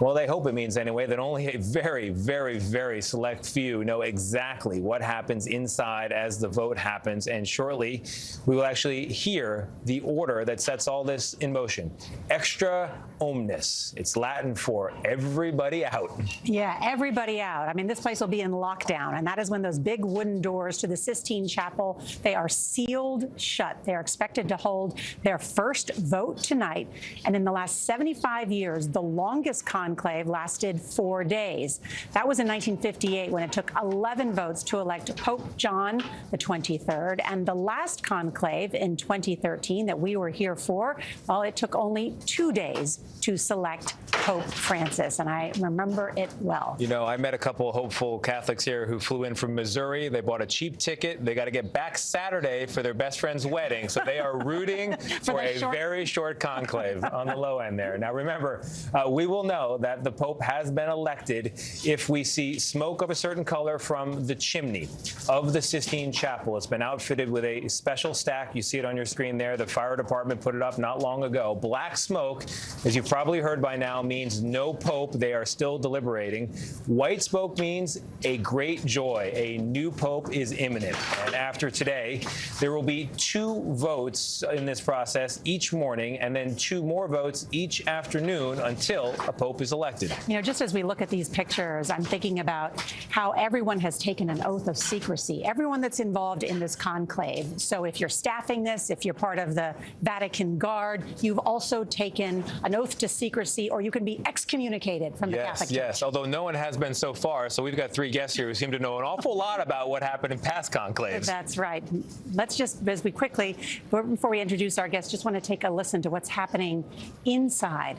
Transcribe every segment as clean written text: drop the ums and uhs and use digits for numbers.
Well, they hope it means anyway that only a very, very, very select few know exactly what happens inside as the vote happens. And shortly, we will actually hear the order that sets all this in motion. Extra omnis. It's Latin for everybody out. Yeah, everybody out. I mean, this place will be in lockdown, and that is when those big wooden doors to the Sistine Chapel, they are sealed shut. They are expected to hold their first vote tonight. And in the last 75 years, the longest conclave lasted 4 days. That was in 1958 when it took 11 votes to elect Pope John the 23rd. And the last conclave in 2013 that we were here for, well, it took only 2 days to select Pope Francis, and I remember it well. You know, I met a couple of hopeful Catholics here who flew in from Missouri. They bought a cheap ticket. They got to get back Saturday for their best friend's wedding, so they are rooting for a very short conclave on the low end there. Now, remember, we will know that the Pope has been elected if we see smoke of a certain color from the chimney of the Sistine Chapel. It's been outfitted with a special stack. You see it on your screen there. The fire department put it up not long ago. Black smoke, as you've probably heard by now, means no Pope. They are still deliberating. White smoke means a great joy. A new Pope is imminent. And after today, there will be 2 votes in this process each morning, and then 2 more votes each afternoon until a Pope is elected. You know, just as we look at these pictures, I'm thinking about how everyone has taken an oath of secrecy, everyone that's involved in this conclave. So if you're staffing this, if you're part of the Vatican Guard, you've also taken an oath to secrecy, or you can be excommunicated from the Catholic Church. Yes, although no one has been so far. So we've got 3 guests here who seem to know an awful lot about what happened in past conclaves. That's right. Let's just, as we quickly, before we introduce our guests, just want to take a listen to what's happening inside.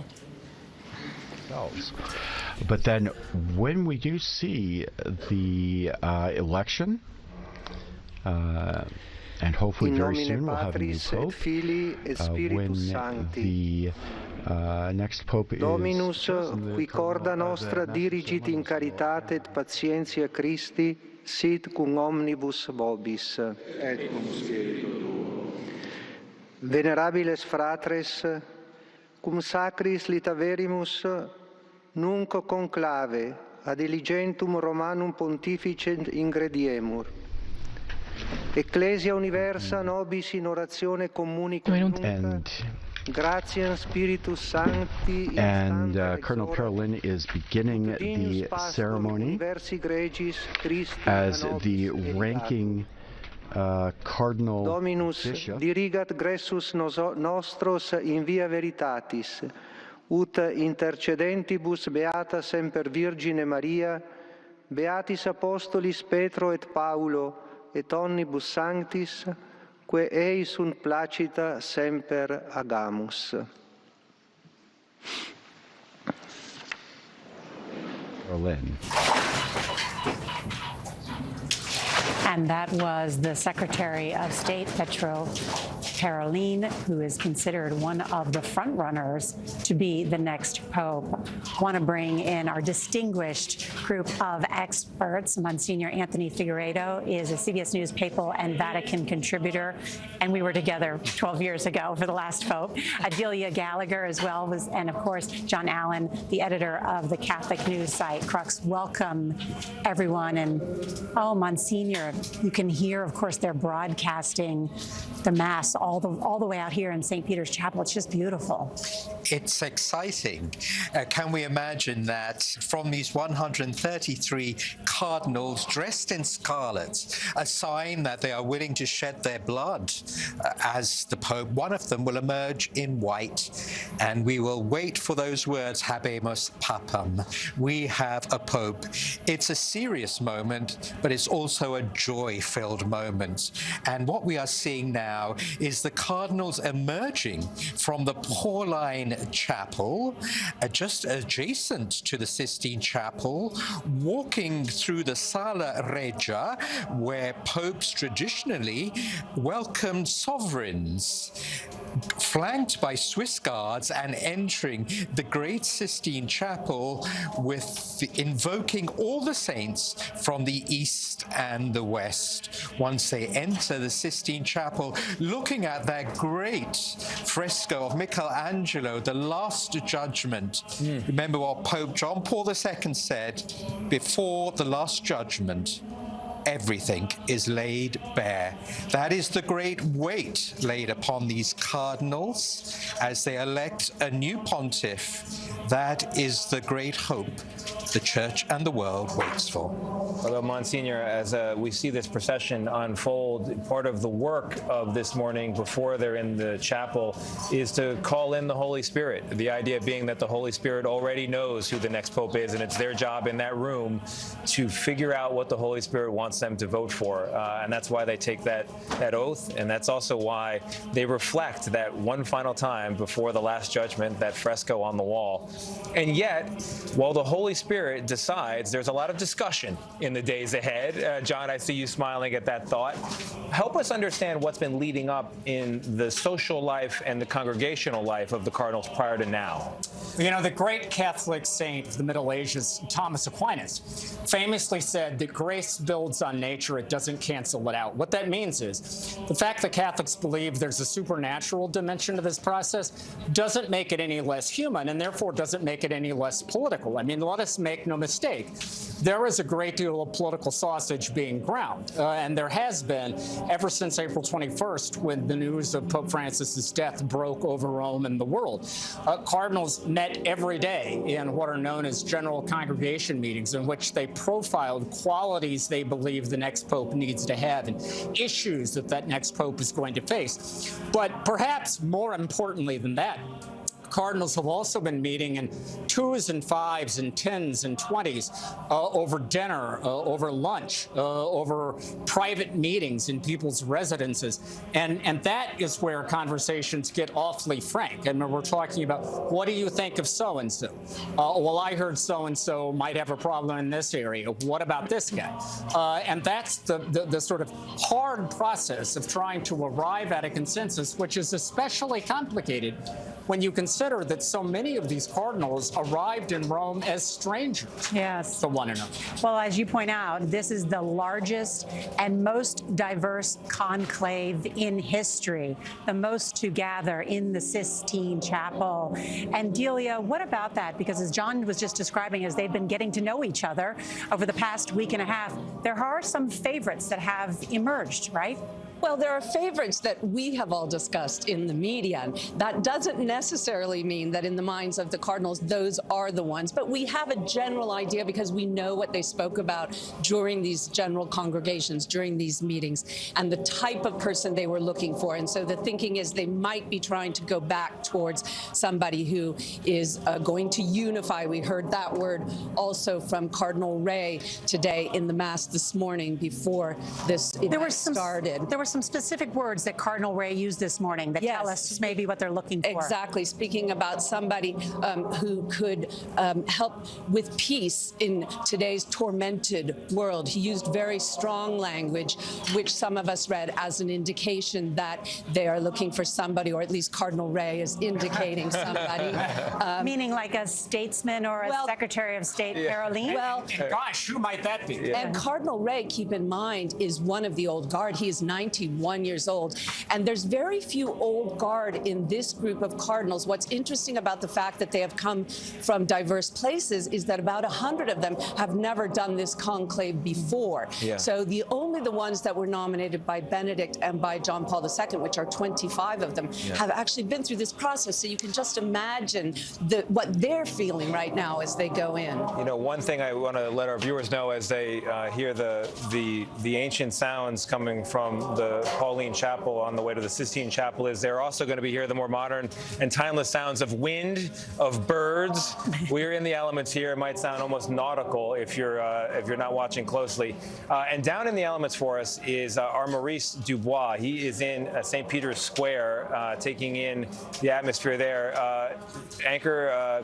But then when we do see the election, and hopefully very soon we'll have a new Pope, when the next Pope is Dominus, qui corda nostra dirigit in caritate et patientia Christi, sit cum omnibus vobis. Et cum spiritu tuo. Venerabiles fratres, cum sacris litaverimus, nunc conclave ad diligentum Romanum pontificem ingrediemur. Ecclesia universa nobis in oratione communicam. And Cardinal Parolin is beginning the ceremony as the ranking Cardinal Dominus Bishop. dirigat gressus nostros in via veritatis, ut intercedentibus beata semper Virgine Maria, beatis apostolis Petro et Paulo, et omnibus sanctis, que ei sunt placita semper agamus. Berlin. And that was the Secretary of State, Petro Parolin, who is considered one of the front runners to be the next Pope. I want to bring in our distinguished group of experts. Monsignor Anthony Figueiredo is a CBS News Papal and Vatican contributor, and we were together 12 years ago for the last Pope. Adelia Gallagher as well, and of course, John Allen, the editor of the Catholic news site Crux. Welcome, everyone. And oh, Monsignor, you can hear, of course, they're broadcasting the Mass all the way out here in St. Peter's Chapel. It's just beautiful. It's exciting. Can we imagine that from these 133 cardinals dressed in scarlet, a sign that they are willing to shed their blood as the Pope? One of them will emerge in white, and we will wait for those words, Habemus Papam. We have a Pope. It's a serious moment, but it's also a joy-filled moment. And what we are seeing now is the cardinals emerging from the Pauline Chapel, just adjacent to the Sistine Chapel, walking through the Sala Regia, where popes traditionally welcomed sovereigns. flanked by Swiss guards and entering the Great Sistine Chapel with invoking all the saints from the east and the west. Once they enter the Sistine Chapel, looking at that great fresco of Michelangelo, The Last Judgment. Remember what Pope John Paul II said, before the Last Judgment, everything is laid bare. That is the great weight laid upon these cardinals as they elect a new pontiff. That is the great hope the Church and the world waits for. Although, Monsignor, as we see this procession unfold, part of the work of this morning before they're in the chapel is to call in the Holy Spirit. The idea being that the Holy Spirit already knows who the next pope is, and it's their job in that room to figure out what the Holy Spirit wants them to vote for. And that's why they take that oath, and that's also why they reflect that one final time before the Last Judgment, that fresco on the wall. And yet, while the Holy Spirit decides, there's a lot of discussion in the days ahead. John, I see you smiling at that thought. Help us understand what's been leading up in the social life and the congregational life of the cardinals prior to now. You know, the great Catholic saint of the Middle Ages, Thomas Aquinas, famously said that grace builds on nature, it doesn't cancel it out. What that means is the fact that Catholics believe there's a supernatural dimension to this process doesn't make it any less human, and therefore doesn't make it any less political. I mean, let us make no mistake. There is a great deal of political sausage being ground, and there has been ever since April 21st, when the news of Pope Francis's death broke over Rome and the world. Cardinals met every day in what are known as general congregation meetings, in which they profiled qualities they believe the next pope needs to have and issues that next pope is going to face. But perhaps more importantly than that, cardinals have also been meeting in 2s and 5s and 10s and 20s over dinner, over lunch, over private meetings in people's residences. And that is where conversations get awfully frank. And we're talking about, what do you think of so-and-so? Well, I heard so-and-so might have a problem in this area. What about this guy? And that's the sort of hard process of trying to arrive at a consensus, which is especially complicated when you consider that so many of these cardinals arrived in Rome as strangers to one another. Well, as you point out, this is the largest and most diverse conclave in history, the most to gather in the Sistine Chapel. And Delia, what about that? Because as John was just describing, as they've been getting to know each other over the past week and a half, there are some favorites that have emerged, right? Well, there are favorites that we have all discussed in the media. That doesn't necessarily mean that in the minds of the cardinals, those are the ones. But we have a general idea because we know what they spoke about during these general congregations, during these meetings, and the type of person they were looking for. And so the thinking is they might be trying to go back towards somebody who is going to unify. We heard that word also from Cardinal Ray today in the Mass this morning before this event started. There were some specific words that Cardinal Ray used this morning that tell us maybe what they're looking for. Exactly. Speaking about somebody who could help with peace in today's tormented world. He used very strong language, which some of us read as an indication that they are looking for somebody, or at least Cardinal Ray is indicating somebody. Meaning like a statesman or a Secretary of State, Caroline? Well, gosh, who might that be? And Cardinal Ray, keep in mind, is one of the old guard. He is 91 years old. And there's very few old guard in this group of cardinals. What's interesting about the fact that they have come from diverse places is that about 100 of them have never done this conclave before. So the ones that were nominated by Benedict and by John Paul II, which are 25 of them, have actually been through this process. So you can just imagine what they're feeling right now as they go in. You know, one thing I want to let our viewers know as they hear the ancient sounds coming from the Pauline Chapel on the way to the Sistine Chapel is they're also going to be hearing the more modern and timeless sounds of wind, of birds. We're in the elements here. It might sound almost nautical if you're not watching closely. And down in the elements for us is our Maurice Dubois. He is in St. Peter's Square, taking in the atmosphere there.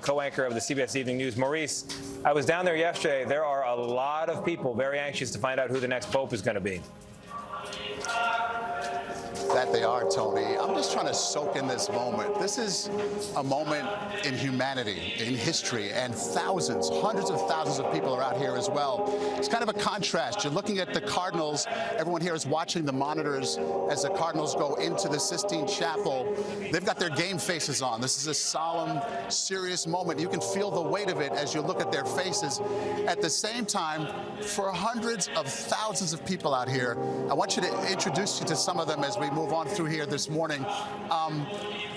Co-anchor of the CBS Evening News. Maurice, I was down there yesterday. There are a lot of people very anxious to find out who the next pope is going to be. That they are, Tony. I'm just trying to soak in this moment. This is a moment in humanity, in history, and thousands, hundreds of thousands of people are out here as well. It's kind of a contrast. You're looking at the Cardinals. Everyone here is watching the monitors as the Cardinals go into the Sistine Chapel. They've got their game faces on. This is a solemn, serious moment. You can feel the weight of it as you look at their faces. At the same time, for hundreds of thousands of people out here, I want you to introduce you to some of them as we move on through here this morning.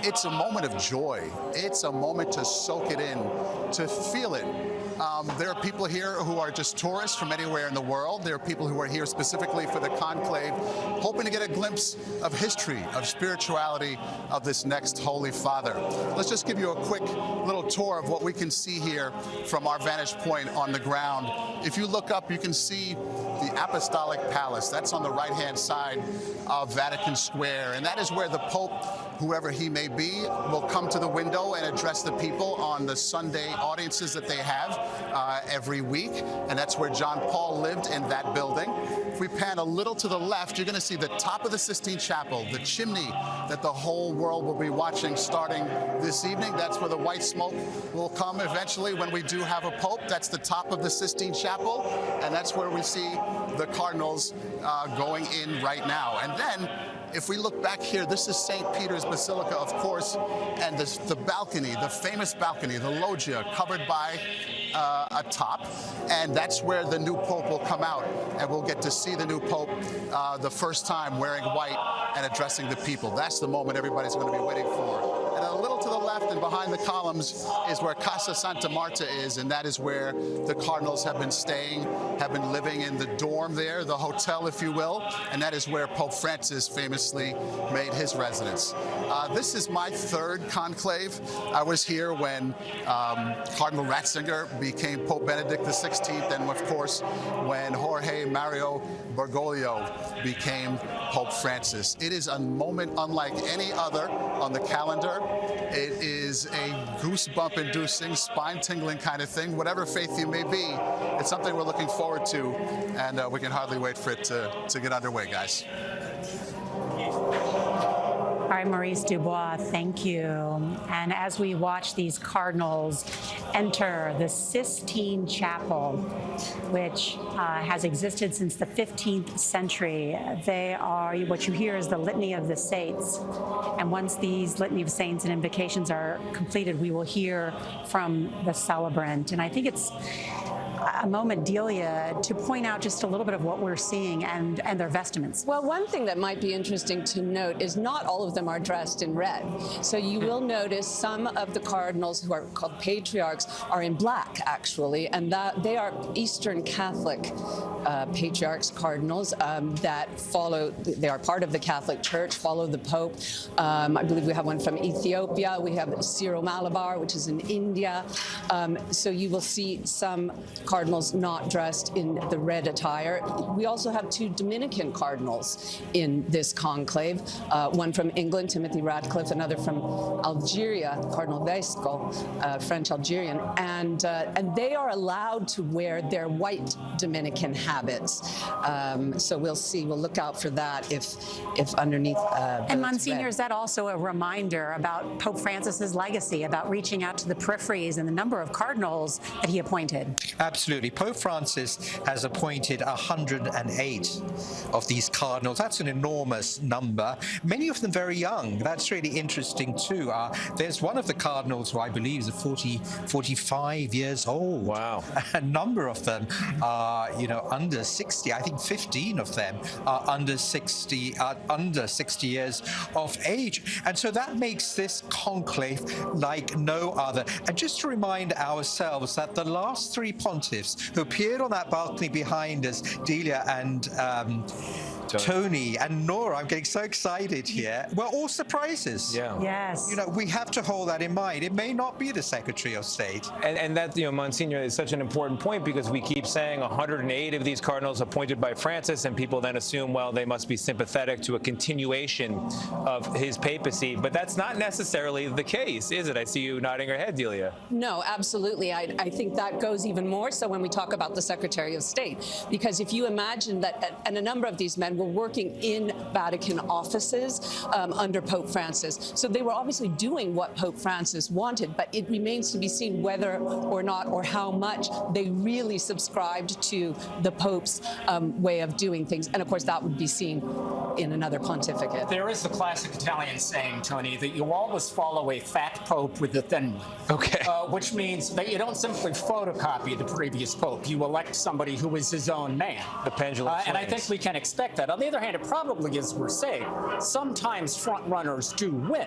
It's a moment of joy. It's a moment to soak it in, to feel it. There are people here who are just tourists from anywhere in the world. There are people who are here specifically for the conclave, hoping to get a glimpse of history, of spirituality, of this next Holy Father. Let's just give you a quick little tour of what we can see here from our vantage point on the ground. If you look up, you can see the Apostolic Palace. That's on the right-hand side of Vatican Square. And that is where the Pope, whoever he may be, will come to the window and address the people on the Sunday audiences that they have every week. And that's where John Paul lived, in that building. If we pan a little to the left, you're going to see the top of the Sistine Chapel, the chimney that the whole world will be watching starting this evening. That's where the white smoke will come eventually when we do have a Pope. That's the top of the Sistine Chapel. And that's where we see the Cardinals going in right now. And then, if we look back here, this is St. Peter's Basilica, of course, and the balcony, the famous balcony, the loggia, covered by a top, and that's where the new Pope will come out, and we'll get to see the new Pope the first time wearing white and addressing the people. That's the moment everybody's going to be waiting for. And a little to the left and behind the columns is where Casa Santa Marta is, and that is where the Cardinals have been staying, have been living in the dorm there, the hotel, if you will, and that is where Pope Francis famously made his residence. This is my third conclave. I was here when Cardinal Ratzinger became Pope Benedict XVI, and of course, when Jorge Mario Bergoglio became Pope Francis. It is a moment unlike any other on the calendar. It is a goosebump-inducing, spine-tingling kind of thing. Whatever faith you may be, it's something we're looking forward to, and we can hardly wait for it to get underway, guys. All right, Maurice Dubois, thank you. And as we watch these Cardinals enter the Sistine Chapel, which has existed since the 15th century, they are, what you hear is the Litany of the Saints. And once these Litany of Saints and invocations are completed, we will hear from the celebrant. And I think it's a moment, Delia, to point out just a little bit of what we're seeing and their vestments. Well, one thing that might be interesting to note is not all of them are dressed in red. So you will notice some of the cardinals, who are called patriarchs, are in black, actually, and that they are Eastern Catholic patriarchs, cardinals, that follow, they are part of the Catholic Church, follow the Pope. I believe we have one from Ethiopia. We have Cyril Malabar, which is in India. So you will see some cardinals not dressed in the red attire. We also have two Dominican cardinals in this conclave, one from England, Timothy Ratcliffe, another from Algeria, Cardinal Vesco, French Algerian, and they are allowed to wear their white Dominican habits. So we'll see. We'll look out for that if underneath. And Monsignor, is that also a reminder about Pope Francis's legacy, about reaching out to the peripheries and the number of cardinals that he appointed? Absolutely. Pope Francis has appointed 108 of these cardinals. That's an enormous number, many of them very young. That's really interesting too. There's one of the cardinals who I believe is 45 years old. Wow. A number of them are, under 60. I think 15 of them are under 60 years of age. And so that makes this conclave like no other. And just to remind ourselves that the last three pontiffs who appeared on that balcony behind us, Delia and Tony and Nora, I'm getting so excited here, were all surprises. Yeah. Yes. We have to hold that in mind. It may not be the Secretary of State. And that, Monsignor, is such an important point, because we keep saying 108 of these cardinals appointed by Francis, and people then assume, well, they must be sympathetic to a continuation of his papacy. But that's not necessarily the case, is it? I see you nodding your head, Delia. No, absolutely. I think that goes even more so when we talk about the Secretary of State, because if you imagine that, and a number of these men were working in Vatican offices under Pope Francis. So they were obviously doing what Pope Francis wanted, but it remains to be seen whether or not or how much they really subscribed to the Pope's way of doing things. And of course, that would be seen in another pontificate. There is the classic Italian saying, Tony, that you always follow a fat pope with a thin one. Okay. Which means that you don't simply photocopy the previous pope. You elect somebody who is his own man. The pendulum swings. And I think we can expect that. On the other hand, it probably is, we're saying, sometimes front runners do win.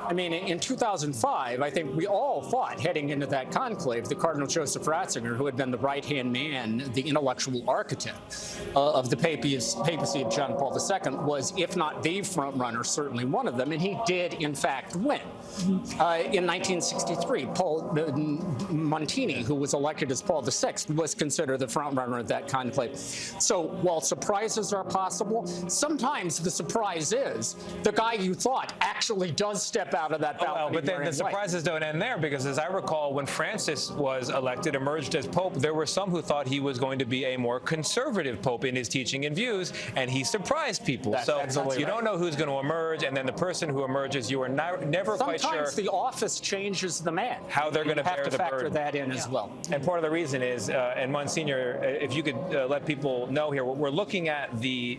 I mean, in 2005, I think we all thought, heading into that conclave, that Cardinal Joseph Ratzinger, who had been the right-hand man, the intellectual architect of the papacy of John Paul II, was, if not the front runner, certainly one of them, and he did, in fact, win. In 1963, Paul Montini, who was elected as Paul VI, was considered the front runner of that conclave. So while surprises are possible, sometimes the surprise is the guy you thought actually does step out of that balcony. Well, but then the surprises don't end there, because as I recall, when Francis was elected, emerged as Pope, there were some who thought he was going to be a more conservative Pope in his teaching and views, and he surprised people. So you don't know who's going to emerge, and then the person who emerges, you are never quite sure. Sometimes the office changes the man. How they're going to bear the burden. You have to factor that in as well. And part of the reason is, and Monsignor, if you could let people know here, we're looking at the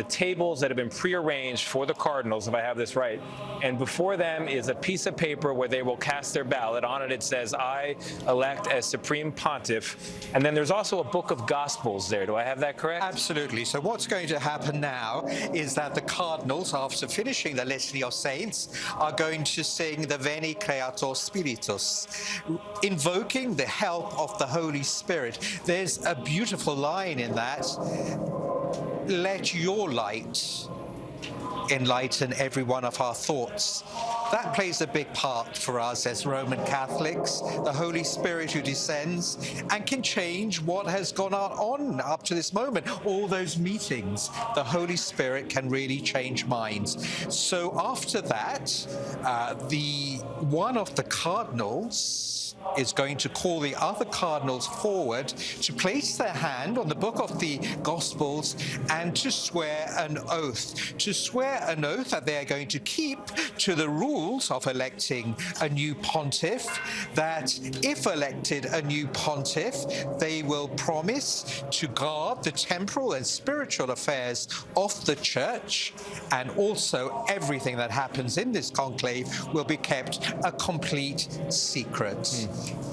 tables that have been prearranged for the cardinals, if I have this right, and before them is a piece of paper where they will cast their ballot. On it, it says, "I elect as Supreme Pontiff." And then there's also a book of Gospels there. Do I have that correct? Absolutely. So what's going to happen now is that the cardinals, after finishing the Litany of Saints, are going to sing the Veni Creator Spiritus, invoking the help of the Holy Spirit. There's a beautiful line in that. Let your light enlighten every one of our thoughts. That plays a big part for us as Roman Catholics, the Holy Spirit who descends and can change what has gone on up to this moment. All those meetings, the Holy Spirit can really change minds. So after that, one of the cardinals is going to call the other cardinals forward to place their hand on the book of the Gospels and to swear an oath. To swear an oath that they are going to keep to the rules of electing a new pontiff, that if elected a new pontiff, they will promise to guard the temporal and spiritual affairs of the Church, and also everything that happens in this conclave will be kept a complete secret.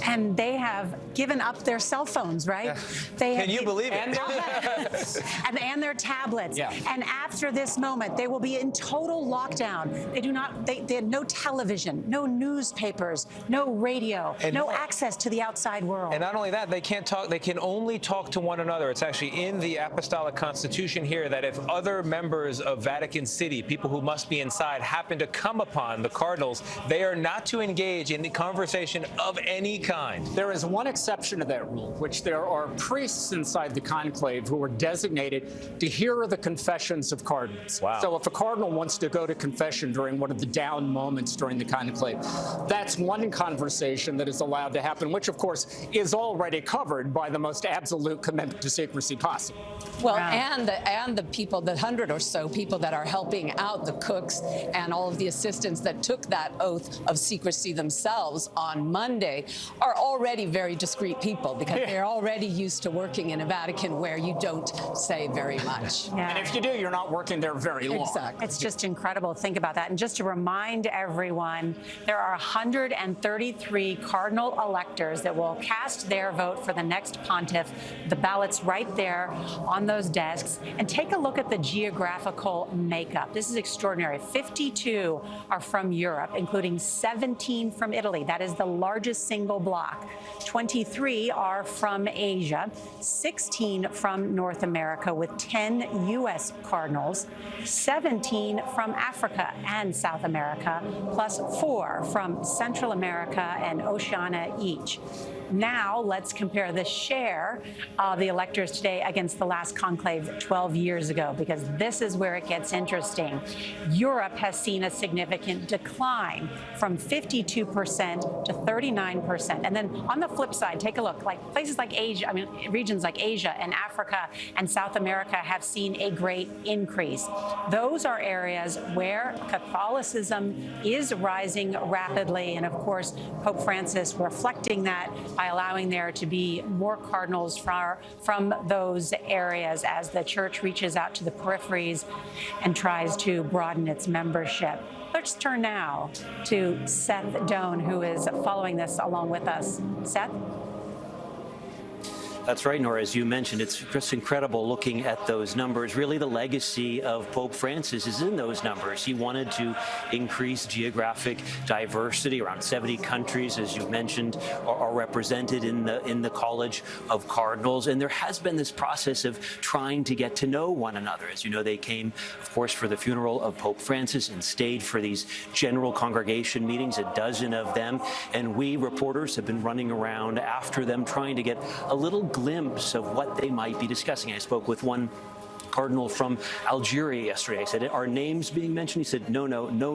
And they have given up their cell phones, right? Yeah. They Can you believe it? And their tablets. Yeah. And after this moment, they will be in total lockdown. They had no television, no newspapers, no radio, and no access to the outside world. And not only that, they can't talk. They can only talk to one another. It's actually in the Apostolic Constitution here that if other members of Vatican City, people who must be inside, happen to come upon the cardinals, they are not to engage in the conversation of any kind. There is one exception to that rule, which there are priests inside the conclave who are designated to hear the confessions of cardinals. Wow. So if a cardinal wants to go to confession during one of the down moments during the conclave, that's one conversation that is allowed to happen, which of course is already covered by the most absolute commitment to secrecy possible. Well, and the people, the 100 or so people that are helping out, the cooks and all of the assistants that took that oath of secrecy themselves on Monday, are already very discreet people, because they're already used to working in a Vatican where you don't say very much. Yeah. And if you do, you're not working there very long. Exactly. It's just incredible to think about that. And just to remind everyone, there are 133 cardinal electors that will cast their vote for the next pontiff. The ballot's right there on those desks. And take a look at the geographical makeup. This is extraordinary. 52 are from Europe, including 17 from Italy. That is the largest single block. 23 are from Asia, 16 from North America, with 10 U.S. cardinals, 17 from Africa and South America, plus 4 from Central America and Oceania each. Now let's compare the share of the electors today against the last conclave 12 years ago, because this is where it gets interesting. Europe has seen a significant decline from 52% to 39%. And then on the flip side, take a look, like places like Asia, regions like Asia and Africa and South America have seen a great increase. Those are areas where Catholicism is rising rapidly. And of course, Pope Francis reflecting that by allowing there to be more cardinals from those areas as the church reaches out to the peripheries and tries to broaden its membership. Let's turn now to Seth Doan, who is following this along with us. Seth? That's right, Nora. As you mentioned, it's just incredible looking at those numbers. Really, the legacy of Pope Francis is in those numbers. He wanted to increase geographic diversity. Around 70 countries, as you mentioned, are represented in the College of Cardinals. And there has been this process of trying to get to know one another. As you know, they came, of course, for the funeral of Pope Francis and stayed for these general congregation meetings, a dozen of them. And we reporters have been running around after them, trying to get a little glimpse of what they might be discussing. I spoke with one cardinal from Algeria yesterday. I said, are names being mentioned? He said, no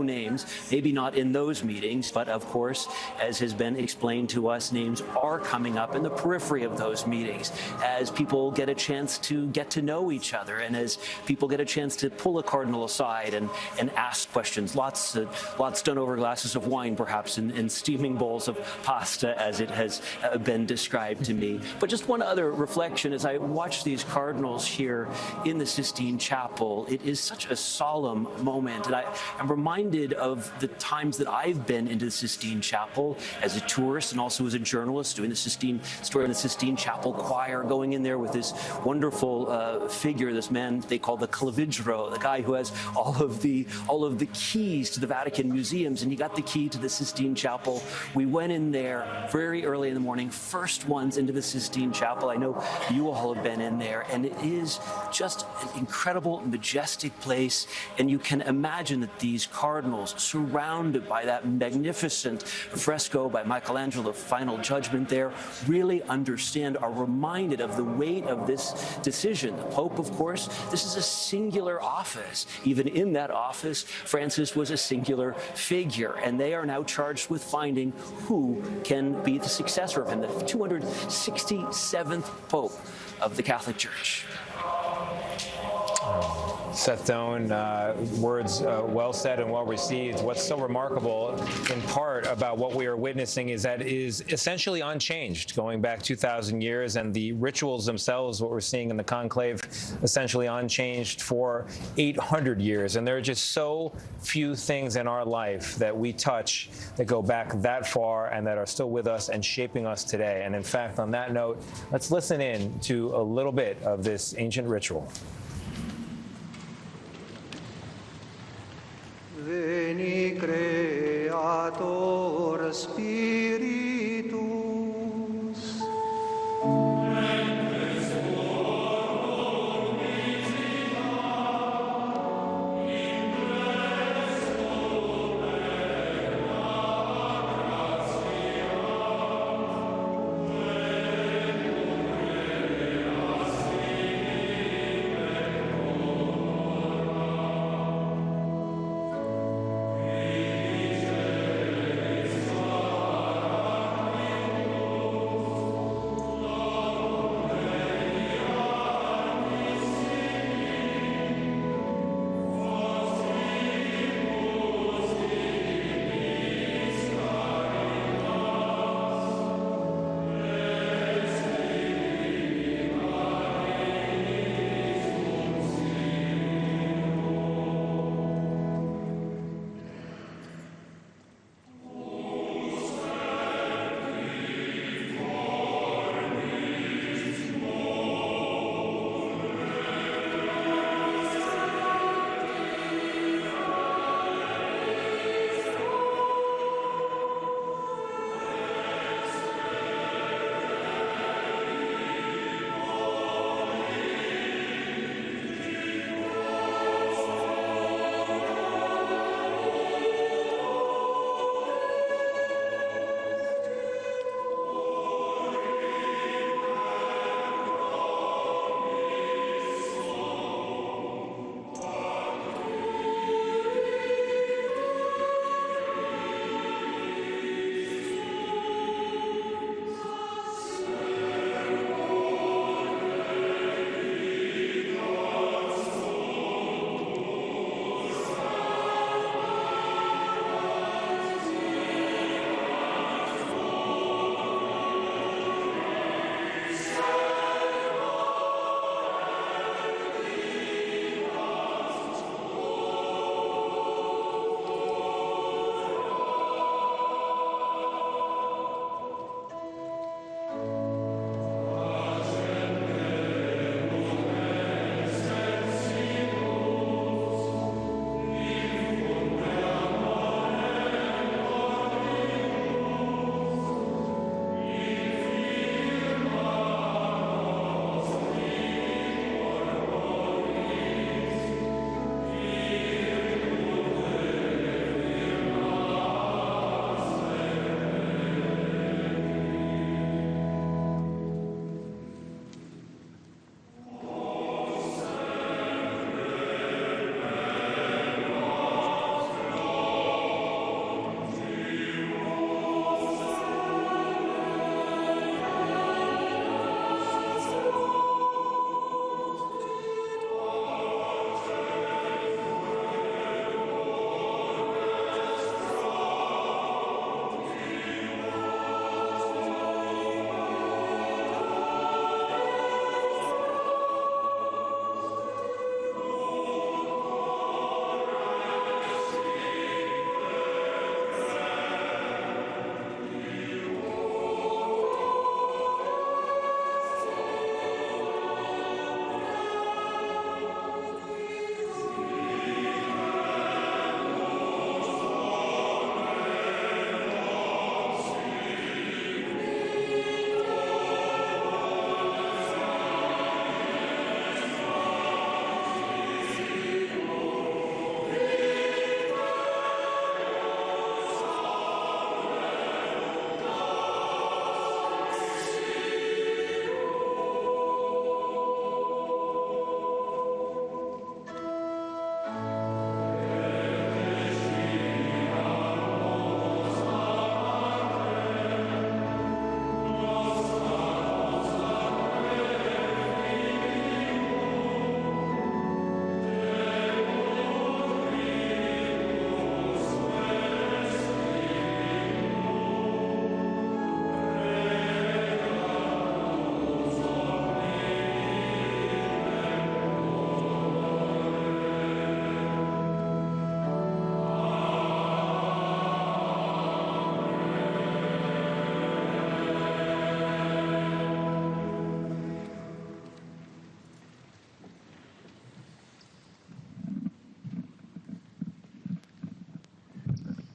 names. Maybe not in those meetings, but of course, as has been explained to us, names are coming up in the periphery of those meetings as people get a chance to get to know each other and as people get a chance to pull a cardinal aside and ask questions. Lots done over glasses of wine, perhaps, and steaming bowls of pasta, as it has been described to me. But just one other reflection as I watch these cardinals here in the Sistine Chapel, it is such a solemn moment. And I'm reminded of the times that I've been into the Sistine Chapel as a tourist and also as a journalist, doing the Sistine story in the Sistine Chapel choir, going in there with this wonderful figure, this man they call the Clavigero, the guy who has all of the keys to the Vatican museums, and he got the key to the Sistine Chapel. We went in there very early in the morning, first ones into the Sistine Chapel. I know you all have been in there, and it is just an incredible, majestic place. And you can imagine that these cardinals, surrounded by that magnificent fresco by Michelangelo, the Final Judgment there, really understand, are reminded of the weight of this decision. The Pope, of course, this is a singular office. Even in that office, Francis was a singular figure, and they are now charged with finding who can be the successor of him, the 267th Pope of the Catholic Church. Seth Doan, words well said and well received. What's so remarkable, in part, about what we are witnessing is that it is essentially unchanged, going back 2,000 years, and the rituals themselves, what we're seeing in the conclave, essentially unchanged for 800 years. And there are just so few things in our life that we touch that go back that far and that are still with us and shaping us today. And in fact, on that note, let's listen in to a little bit of this ancient ritual. Veni Creator Spiritus.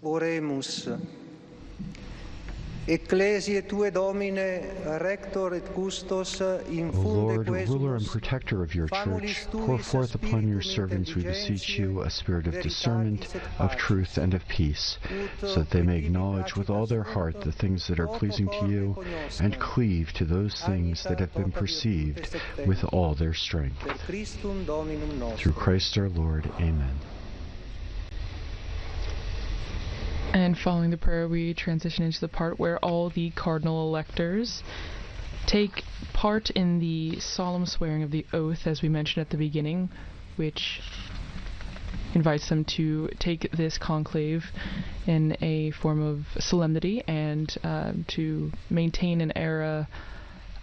Oremus. Ecclesiae tue Domine, rector et custos, O Lord, ruler and protector of your church, pour forth upon your servants, we beseech you, a spirit of discernment, of truth, and of peace, so that they may acknowledge with all their heart the things that are pleasing to you, and cleave to those things that have been perceived with all their strength. Through Christ our Lord. Amen. And following the prayer, we transition into the part where all the cardinal electors take part in the solemn swearing of the oath, as we mentioned at the beginning, which invites them to take this conclave in a form of solemnity and to maintain an aura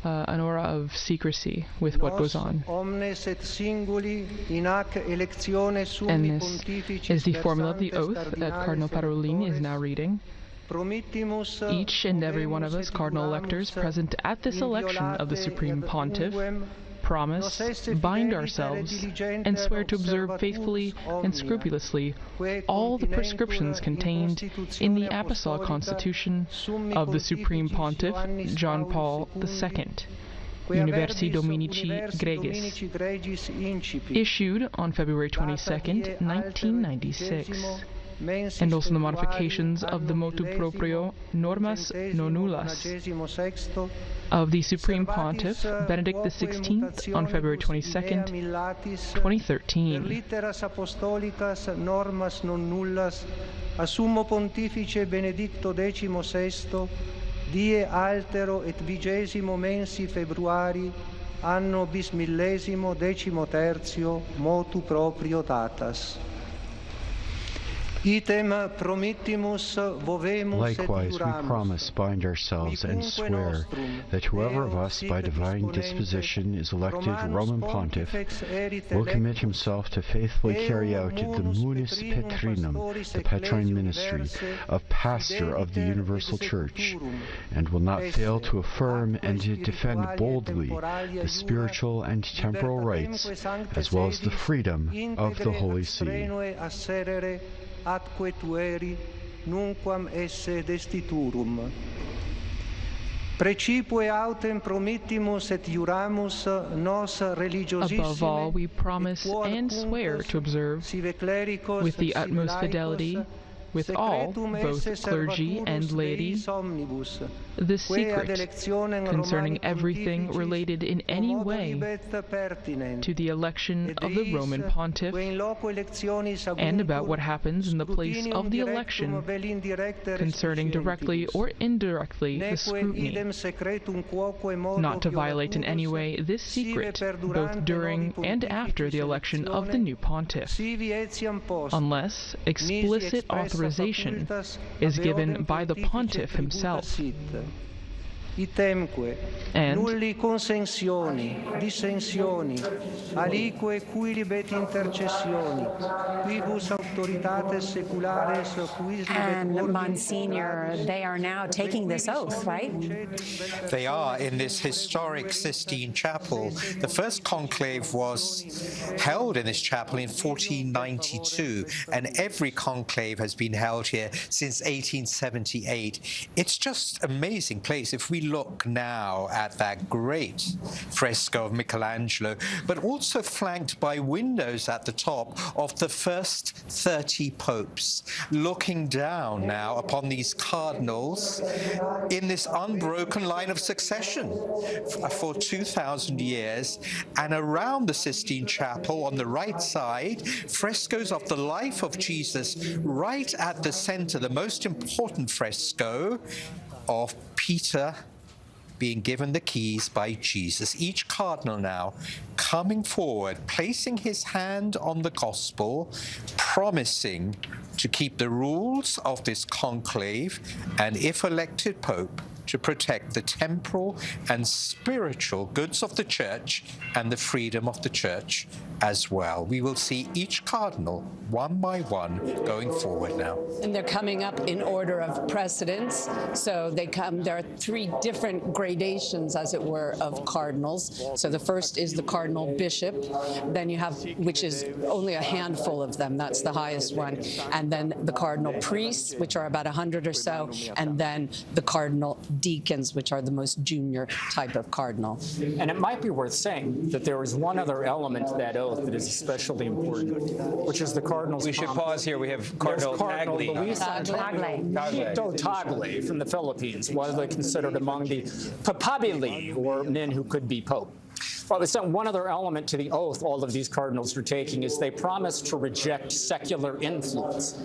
of secrecy with what goes on. And this is the formula of the oath that Cardinal Parolin is now reading. Each and every one of us, cardinal electors, present at this election of the Supreme Pontiff, promise, bind ourselves, and swear to observe faithfully and scrupulously all the prescriptions contained in the Apostolic Constitution of the Supreme Pontiff, John Paul II, Universi Dominici Gregis, issued on February 22, 1996, and also the modifications of the motu proprio Normas Nonullas of the Supreme Pontiff Benedict XVI on February 22, 2013. Litteras apostolicas normas nonnullas a Summo Pontifice Benedicto XVI, die altero et 20 mensi februari, anno bismillesimo 13 motu proprio datas. Likewise, we promise, bind ourselves, and swear that whoever of us by divine disposition is elected Roman Pontiff will commit himself to faithfully carry out the munus petrinum, the Petrine ministry, of pastor of the Universal Church, and will not fail to affirm and to defend boldly the spiritual and temporal rights, as well as the freedom of the Holy See. Atque tueri, nunquam esse destiturum. Precipue autem promittimus et juramus nos religiosissime. Above all, we promise and swear to observe with the utmost fidelity, with all, both clergy and laity, the secret concerning everything related in any way to the election of the Roman Pontiff, and about what happens in the place of the election concerning directly or indirectly the scrutiny, not to violate in any way this secret both during and after the election of the new pontiff, unless explicit authorization is given by the pontiff himself. Itemque, nulli consensioni, dissensioni, alique quilibet intercessioni, quibus autoritates seculares, quis And Monsignor, they are now taking this oath, right? They are in this historic Sistine Chapel. The first conclave was held in this chapel in 1492, and every conclave has been held here since 1878. It's just an amazing place. If we look now at that great fresco of Michelangelo, but also flanked by windows at the top of the first 30 popes, looking down now upon these cardinals in this unbroken line of succession for 2,000 years. And around the Sistine Chapel on the right side, frescoes of the life of Jesus right at the center, the most important fresco of Peter being given the keys by Jesus. Each cardinal now coming forward, placing his hand on the gospel, promising to keep the rules of this conclave, and if elected pope, to protect the temporal and spiritual goods of the church and the freedom of the church as well. We will see each cardinal one by one going forward now. And they're coming up in order of precedence. So there are 3 different gradations, as it were, of cardinals. So the first is the cardinal bishop. Then you have, which is only a handful of them. That's the highest one. And then the cardinal priests, which are about 100 or so. And then the cardinal deacons, which are the most junior type of cardinal. And it might be worth saying that there is one other element to that oath that is especially important, which is the cardinal's. We should pause here. We have Cardinal Tagle. Tagle from the Philippines, widely considered among the papabili, or men who could be pope. Well, there's one other element to the oath all of these cardinals are taking is they promise to reject secular influence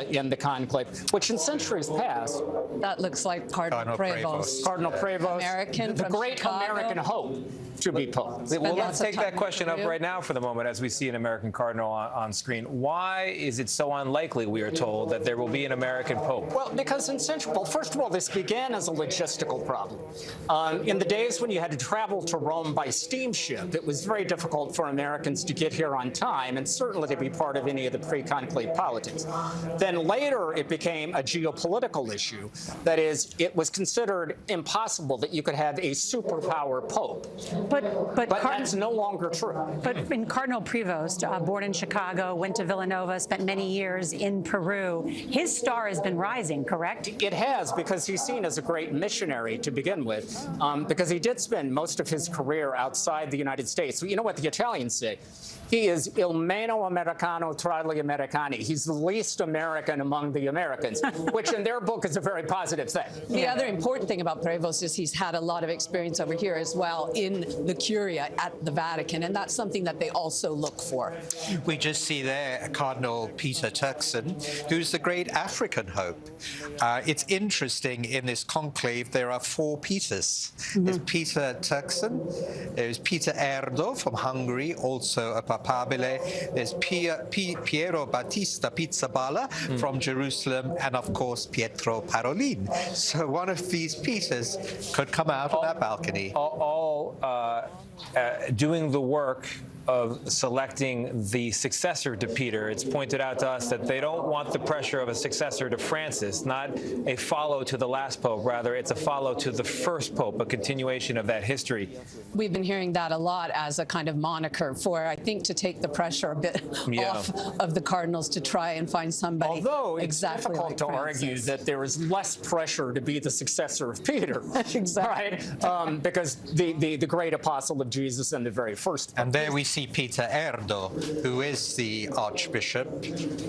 in the conclave, which in centuries past. That looks like Cardinal Prevost. Cardinal Prevost, American the from great Chicago. American hope to be pope. Well, let's take that question up right now for the moment as we see an American cardinal on screen. Why is it so unlikely, we are told, that there will be an American pope? Well, because well, first of all, this began as a logistical problem. In the days when you had to travel to Rome by steamship, it was very difficult for Americans to get here on time and certainly to be part of any of the pre-conclave politics. Then later it became a geopolitical issue. That is, it was considered impossible that you could have a superpower pope. But that's no longer true. But in Cardinal Prevost, born in Chicago, went to Villanova, spent many years in Peru, his star has been rising, correct? It has, because he's seen as a great missionary to begin with, because he did spend most of his career outside the United States. You know what the Italians say? He is il meno americano tra gli americani. He's the least American among the Americans, which in their book is a very positive thing. The other important thing about Prevost is he's had a lot of experience over here as well in the Curia at the Vatican, and that's something that they also look for. We just see there Cardinal Peter Turkson, who's the great African hope. It's interesting, in this conclave there are 4 Peters. There's Peter Turkson, there's Peter Erdo from Hungary, also a papabile. There's Piero Battista Pizzaballa from Jerusalem, and of course Pietro Parolin. So one of these Peters could come out on that balcony. All doing the work of selecting the successor to Peter. It's pointed out to us that they don't want the pressure of a successor to Francis, not a follow to the last pope. Rather, it's a follow to the first pope, a continuation of that history. We've been hearing that a lot as a kind of moniker for, I think, to take the pressure a bit off of the cardinals to try and find somebody. Although it's exactly difficult like to Francis. argue that there is less pressure to be the successor of Peter. Exactly. Right? Because the great apostle of Jesus and the very first. And there we see Peter Erdo, who is the Archbishop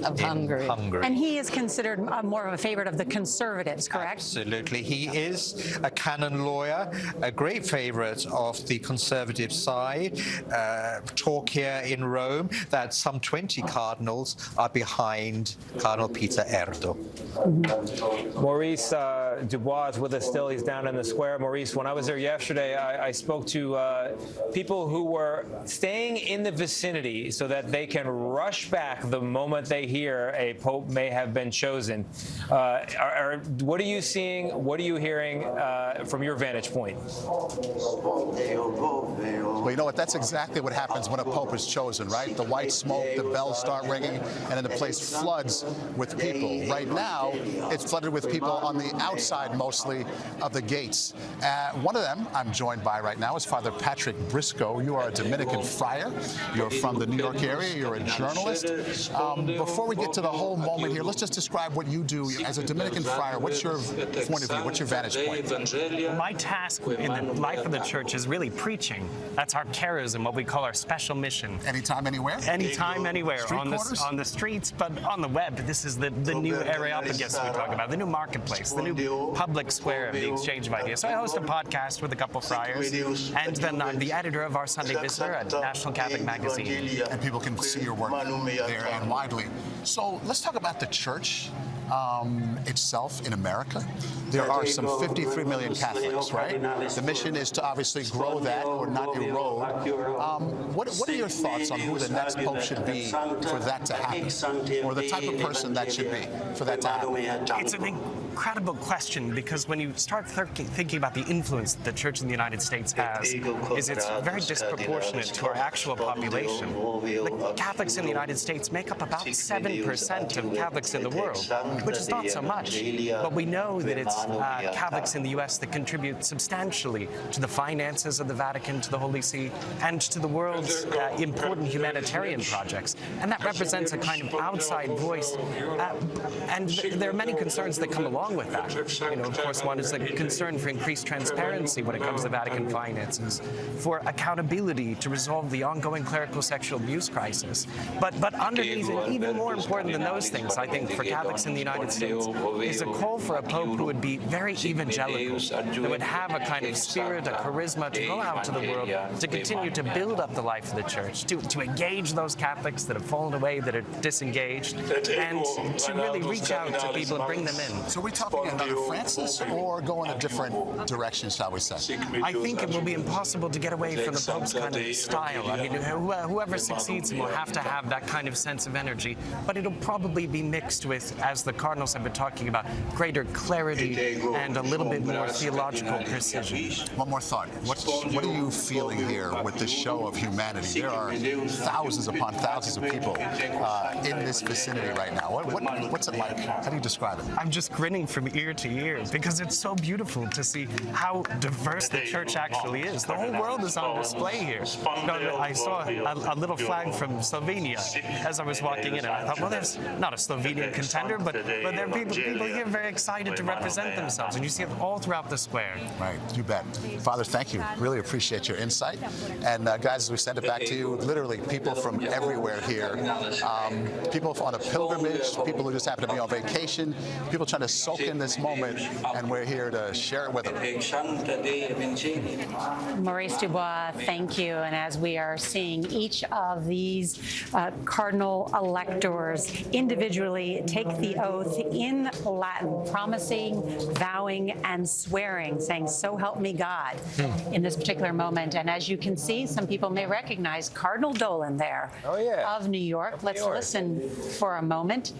of Hungary. And he is considered more of a favorite of the conservatives, correct? Absolutely. He is a canon lawyer, a great favorite of the conservative side. Talk here in Rome that some 20 cardinals are behind Cardinal Peter Erdo. Maurice Dubois is with us still. He's down in the square. Maurice, when I was there yesterday, I spoke to people who were staying in the vicinity so that they can rush back the moment they hear a pope may have been chosen. What are you seeing? What are you hearing from your vantage point? Well, you know what? That's exactly what happens when a pope is chosen, right? The white smoke, the bells start ringing, and then the place floods with people. Right now, it's flooded with people on the outside, mostly, of the gates. One of them I'm joined by right now is Father Patrick Briscoe. You are a Dominican friar. You're from the New York area. You're a journalist. Before we get to the whole moment here, let's just describe what you do as a Dominican friar. What's your point of view? What's your vantage point? Well, my task in the life of the church is really preaching. That's our charism, what we call our special mission. Anytime, anywhere? Anytime, anywhere. Street on the streets, but on the web. This is the new Areopagus we talk about, the new marketplace, the new public square of the exchange of ideas. So I host a podcast with a couple friars, and then I'm the editor of our Sunday Visitor at National Catholic Magazine. And people can see your work there and widely. So let's talk about the church. itself in America? There are some 53 million Catholics, right? The mission is to obviously grow that or not erode. What are your thoughts on who the next pope should be for that to happen? Or the type of person that should be for that to happen? It's an incredible question, because when you start thinking about the influence that the Church in the United States has, it's very disproportionate to our actual population. The Catholics in the United States make up about 7% of Catholics in the world, which is not so much. But we know that it's Catholics in the U.S. that contribute substantially to the finances of the Vatican, to the Holy See, and to the world's important humanitarian projects. And that represents a kind of outside voice. And there are many concerns that come along with that. Of course, one is the concern for increased transparency when it comes to Vatican finances, for accountability to resolve the ongoing clerical sexual abuse crisis. But underneath, and even more important than those things, I think, for Catholics in the United States, is a call for a pope who would be very evangelical, who would have a kind of spirit, a charisma to go out to the world, to continue to build up the life of the Church, to engage those Catholics that have fallen away, that are disengaged, and to really reach out to people and bring them in. So we're talking another Francis, or go in a different direction, shall we say? I think it will be impossible to get away from the Pope's kind of style. I mean, whoever succeeds him will have to have that kind of sense of energy, but it'll probably be mixed with, as the cardinals have been talking about, greater clarity and a little bit more theological precision. One more thought. What are you feeling here with this show of humanity? There are thousands upon thousands of people in this vicinity right now. What's it like? How do you describe it? I'm just grinning from ear to ear, because it's so beautiful to see how diverse the Church actually is. The whole world is on display here. I saw a little flag from Slovenia as I was walking in, and I thought, well, there's not a Slovenian contender, but there are people here very excited to represent themselves, and you see it all throughout the square. Right, you bet. Father, thank you. Really appreciate your insight. And guys, as we send it back to you, literally people from everywhere here, people on a pilgrimage, people who just happen to be on vacation, people trying to soak in this moment, and we're here to share it with them. Maurice Dubois, thank you. And as we are seeing each of these cardinal electors individually take the oath in Latin, promising, vowing, and swearing, saying, "So help me God," in this particular moment. And as you can see, some people may recognize Cardinal Dolan there of New York. Let's listen for a moment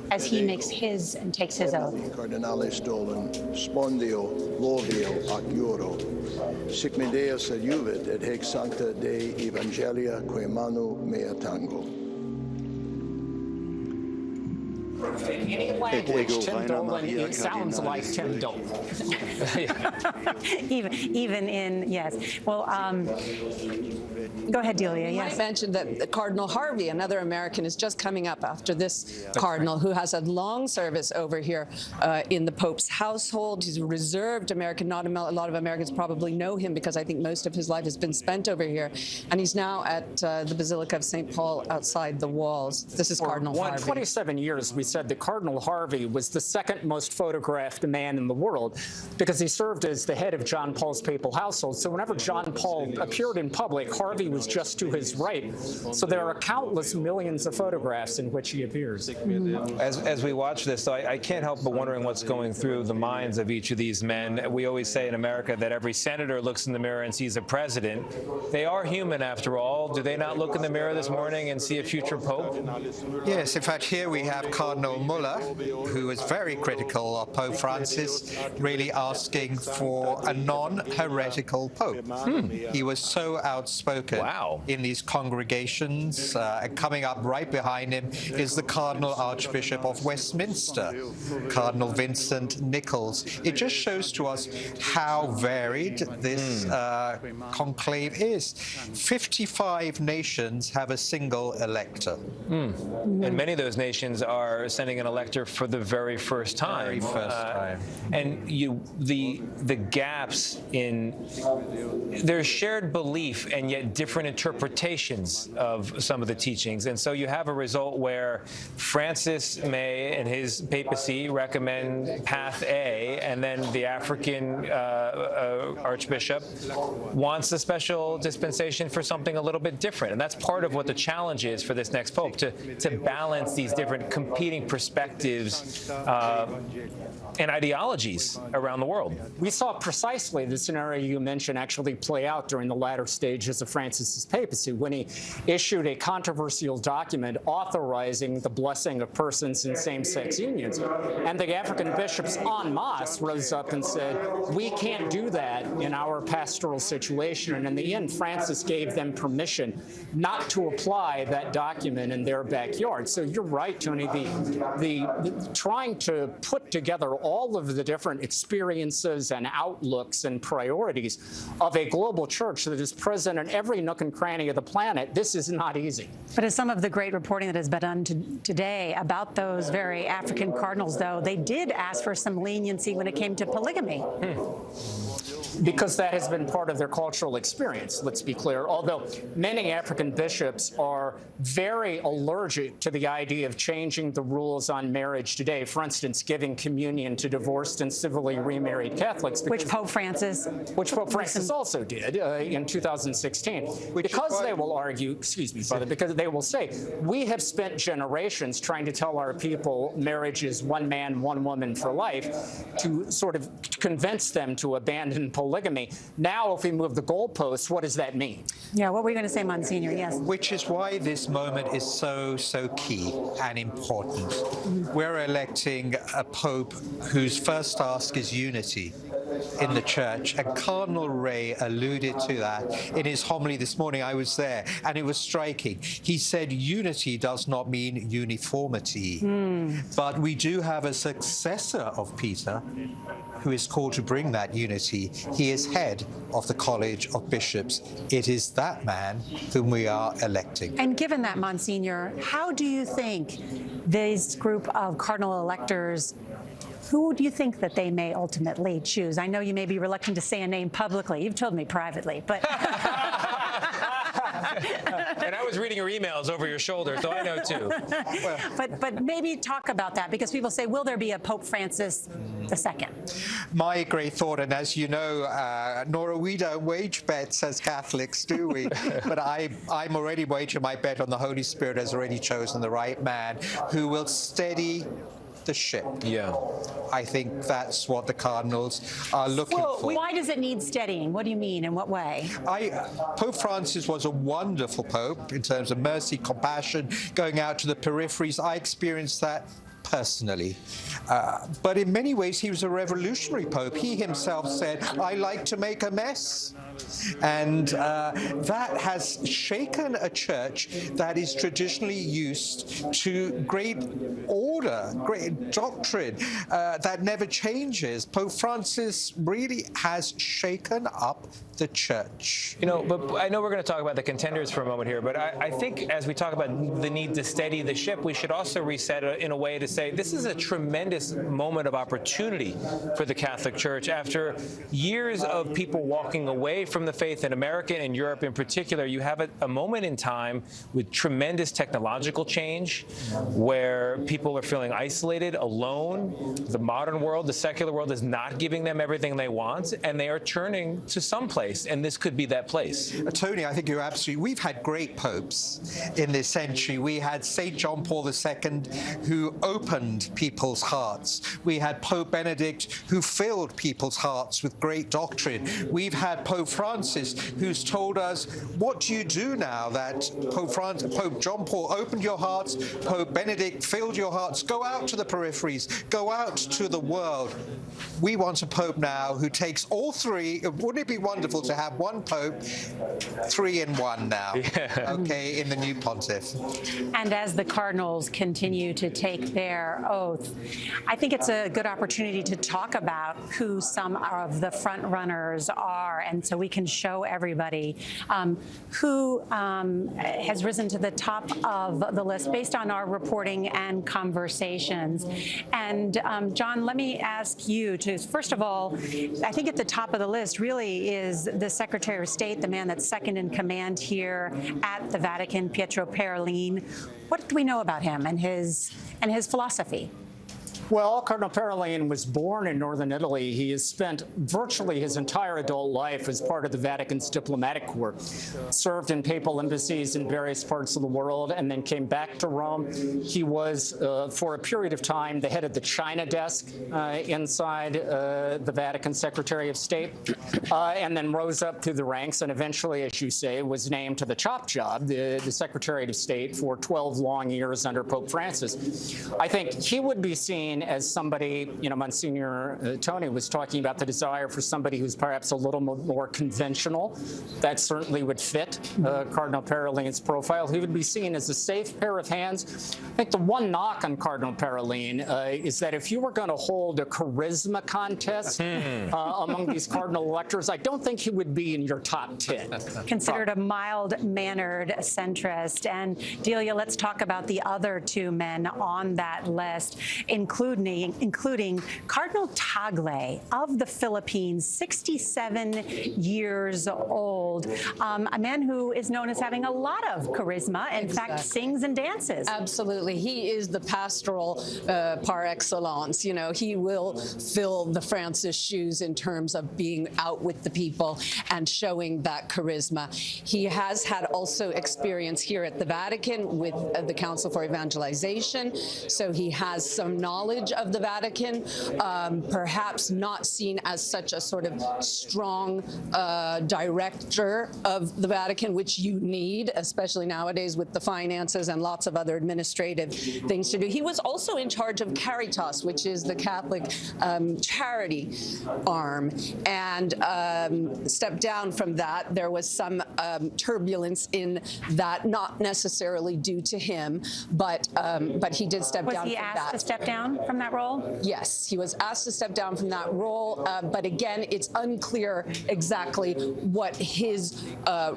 as he makes his and takes his oath. Cardinales Dolan, spondio, lovio, ac juro, sic me Deus adjuvit et haec sancta Dei Evangelia quae manu mea tango. Language, Tim Dolan sounds like Tim Dolan. even in, yes. Well, go ahead, Delia. Yes. I mentioned that Cardinal Harvey, another American, is just coming up after this cardinal who has a long service over here in the Pope's household. He's a reserved American. Not a lot of Americans probably know him, because I think most of his life has been spent over here. And he's now at the Basilica of St. Paul outside the walls. This is Cardinal Harvey. 27 years, we said that Cardinal Harvey was the second most photographed man in the world, because he served as the head of John Paul's papal household. So whenever John Paul appeared in public, Harvey was just to his right. So there are countless millions of photographs in which he appears. As we watch this, though, I can't help but wondering what's going through the minds of each of these men. We always say in America that every senator looks in the mirror and sees a president. They are human, after all. Do they not look in the mirror this morning and see a future pope? Yes, in fact, here we have Cardinal Muller, who is very critical of Pope Francis, really asking for a non-heretical pope. He was so outspoken in these congregations. And coming up right behind him is the Cardinal Archbishop of Westminster, Cardinal Vincent Nichols. It just shows to us how varied this conclave is. 55 nations have a single elector. And many of those nations are sending an elector for the very first time. And the gaps in there's shared belief and yet different interpretations of some of the teachings. And so you have a result where Francis may and his papacy recommend path A, and then the African archbishop wants a special dispensation for something a little bit different. And that's part of what the challenge is for this next pope, to balance these different competing competing perspectives and ideologies around the world. We saw precisely the scenario you mentioned actually play out during the latter stages of Francis's papacy when he issued a controversial document authorizing the blessing of persons in same-sex unions. And the African bishops en masse rose up and said, we can't do that in our pastoral situation. And in the end, Francis gave them permission not to apply that document in their backyard. So you're right, Tony, the trying to put together all of the different experiences and outlooks and priorities of a global church that is present in every nook and cranny of the planet, this is not easy. But as some of the great reporting that has been done today about those very African cardinals, though, they did ask for some leniency when it came to polygamy. Because that has been part of their cultural experience, let's be clear. Although many African bishops are very allergic to the idea of changing the rules on marriage today. For instance, giving communion to divorced and civilly remarried Catholics. Which Pope Francis also did in 2016. Because they will argue, excuse me, Father, because they will say, we have spent generations trying to tell our people marriage is one man, one woman for life, to sort of convince them to abandon polygamy. Now, if we move the goalposts, what does that mean? Yeah, what were you going to say, Monsignor? Yes. Which is why this moment is so key and important. We're electing a pope whose first task is unity in the church, and Cardinal Ray alluded to that in his homily this morning. I was there, and it was striking. He said unity does not mean uniformity, but we do have a successor of Peter who is called to bring that unity. He is head of the College of Bishops. It is that man whom we are electing. And given that, Monsignor, how do you think this group of cardinal electors, who do you think that they may ultimately choose? I know you may be reluctant to say a name publicly. You've told me privately, but... And I was reading your emails over your shoulder, so I know too. But maybe talk about that, because people say, will there be a Pope Francis II? My great thought, and as you know, Nora, we don't wage bets as Catholics, do we? But I'm already wagering my bet on the Holy Spirit has already chosen the right man who will steady the ship. Yeah. I think that's what the cardinals are looking for. Why does it need steadying? What do you mean? In what way? Pope Francis was a wonderful pope in terms of mercy, compassion, going out to the peripheries. I experienced that personally. But in many ways, he was a revolutionary pope. He himself said, I like to make a mess. And that has shaken a church that is traditionally used to great order, great doctrine that never changes. Pope Francis really has shaken up the church. You know, but I know we're going to talk about the contenders for a moment here, but I think as we talk about the need to steady the ship, we should also reset it in a way to say this is a tremendous moment of opportunity for the Catholic Church. After years of people walking away from the faith in America and in Europe in particular, you have a moment in time with tremendous technological change where people are feeling isolated, alone. The modern world, the secular world is not giving them everything they want, and they are turning to some place, and this could be that place. Tony, I think you're absolutely... We've had great popes in this century. We had St. John Paul II, who opened people's hearts. We had Pope Benedict, who filled people's hearts with great doctrine. We've had Pope Francis, who's told us, what do you do now that Pope John Paul opened your hearts, Pope Benedict filled your hearts? Go out to the peripheries, go out to the world. We want a pope now who takes all three. Wouldn't it be wonderful to have one pope, 3 in 1 now, okay, in the new pontiff? And as the cardinals continue to take their oath, I think it's a good opportunity to talk about who some of the front runners are, and so we can show everybody who has risen to the top of the list based on our reporting and conversations. And John, let me ask you to, first of all, I think at the top of the list really is the Secretary of State, the man that's second in command here at the Vatican, Pietro Parolin. What do we know about him and his philosophy? Well, Cardinal Parolin was born in northern Italy. He has spent virtually his entire adult life as part of the Vatican's diplomatic corps, served in papal embassies in various parts of the world, and then came back to Rome. He was, for a period of time, the head of the China desk inside the Vatican Secretary of State, and then rose up through the ranks and eventually, as you say, was named to the top job, the Secretary of State, for 12 long years under Pope Francis. I think he would be seen as somebody, Monsignor Tony was talking about the desire for somebody who's perhaps a little more conventional. That certainly would fit Cardinal Parolin's profile. He would be seen as a safe pair of hands. I think the one knock on Cardinal Parolin is that if you were going to hold a charisma contest among these cardinal electors, I don't think he would be in your top 10. Considered a mild-mannered centrist. And Delia, let's talk about the other two men on that list, including Cardinal Tagle of the Philippines, 67 years old, a man who is known as having a lot of charisma, in fact, sings and dances. Absolutely. He is the pastoral par excellence. He will fill the Francis shoes in terms of being out with the people and showing that charisma. He has had also experience here at the Vatican with the Council for Evangelization, so he has some knowledge of the Vatican, perhaps not seen as such a sort of strong director of the Vatican, which you need, especially nowadays with the finances and lots of other administrative things to do. He was also in charge of Caritas, which is the Catholic charity arm, and stepped down from that. There was some turbulence in that, not necessarily due to him, but he did step down from that. Was he asked to step down from that role? Yes, he was asked to step down from that role, but again, it's unclear exactly what his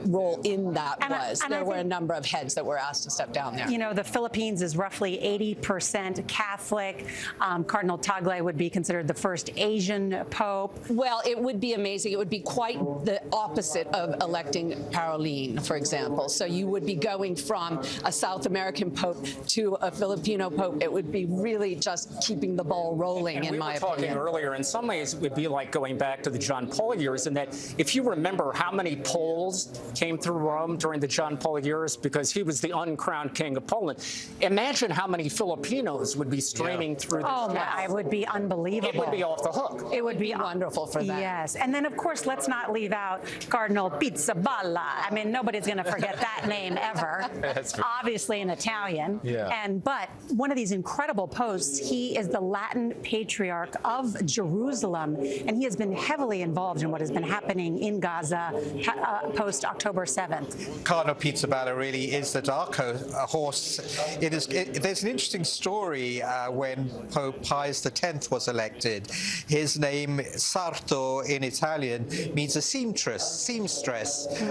role in that was. There were a number of heads that were asked to step down there. The Philippines is roughly 80% Catholic. Cardinal Tagle would be considered the first Asian pope. Well, it would be amazing. It would be quite the opposite of electing Parolin, for example. So you would be going from a South American pope to a Filipino pope. It would be really just keeping the ball rolling, in my opinion. We were talking earlier, in some ways, it would be like going back to the John Paul years, in that if you remember how many Poles came through Rome during the John Paul years, because he was the uncrowned king of Poland, imagine how many Filipinos would be streaming through this. Oh, it would be unbelievable. It would be off the hook. It would be wonderful for that. Yes. And then, of course, let's not leave out Cardinal Pizzaballa. I mean, nobody's going to forget that name ever. Obviously an Italian. Yeah. But one of these incredible posts, he is the Latin Patriarch of Jerusalem, and he has been heavily involved in what has been happening in Gaza post-October 7th. Cardinal Pizzaballa really is the dark horse. There's an interesting story when Pope Pius X was elected. His name, Sarto in Italian, means a seamstress,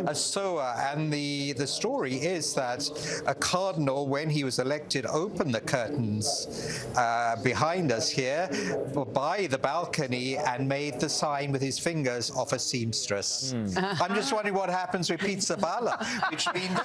a sewer. And the story is that a cardinal, when he was elected, opened the curtains behind us here by the balcony and made the sign with his fingers of a seamstress. I'm just wondering what happens with Pizzaballa, which means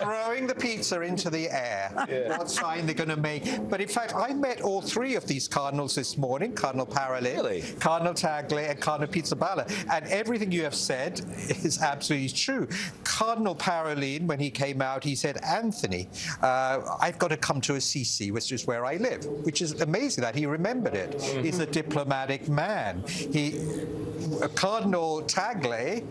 throwing the pizza into the air. What sign they're going to make. But in fact, I met all three of these cardinals this morning, Cardinal Parolin, Cardinal Tagle, and Cardinal Pizzaballa. And everything you have said is absolutely true. Cardinal Parolin, when he came out, he said, Anthony, I've got to come to Assisi, which is where I live, which is amazing that he remembered it. He's a diplomatic man. Cardinal Tagle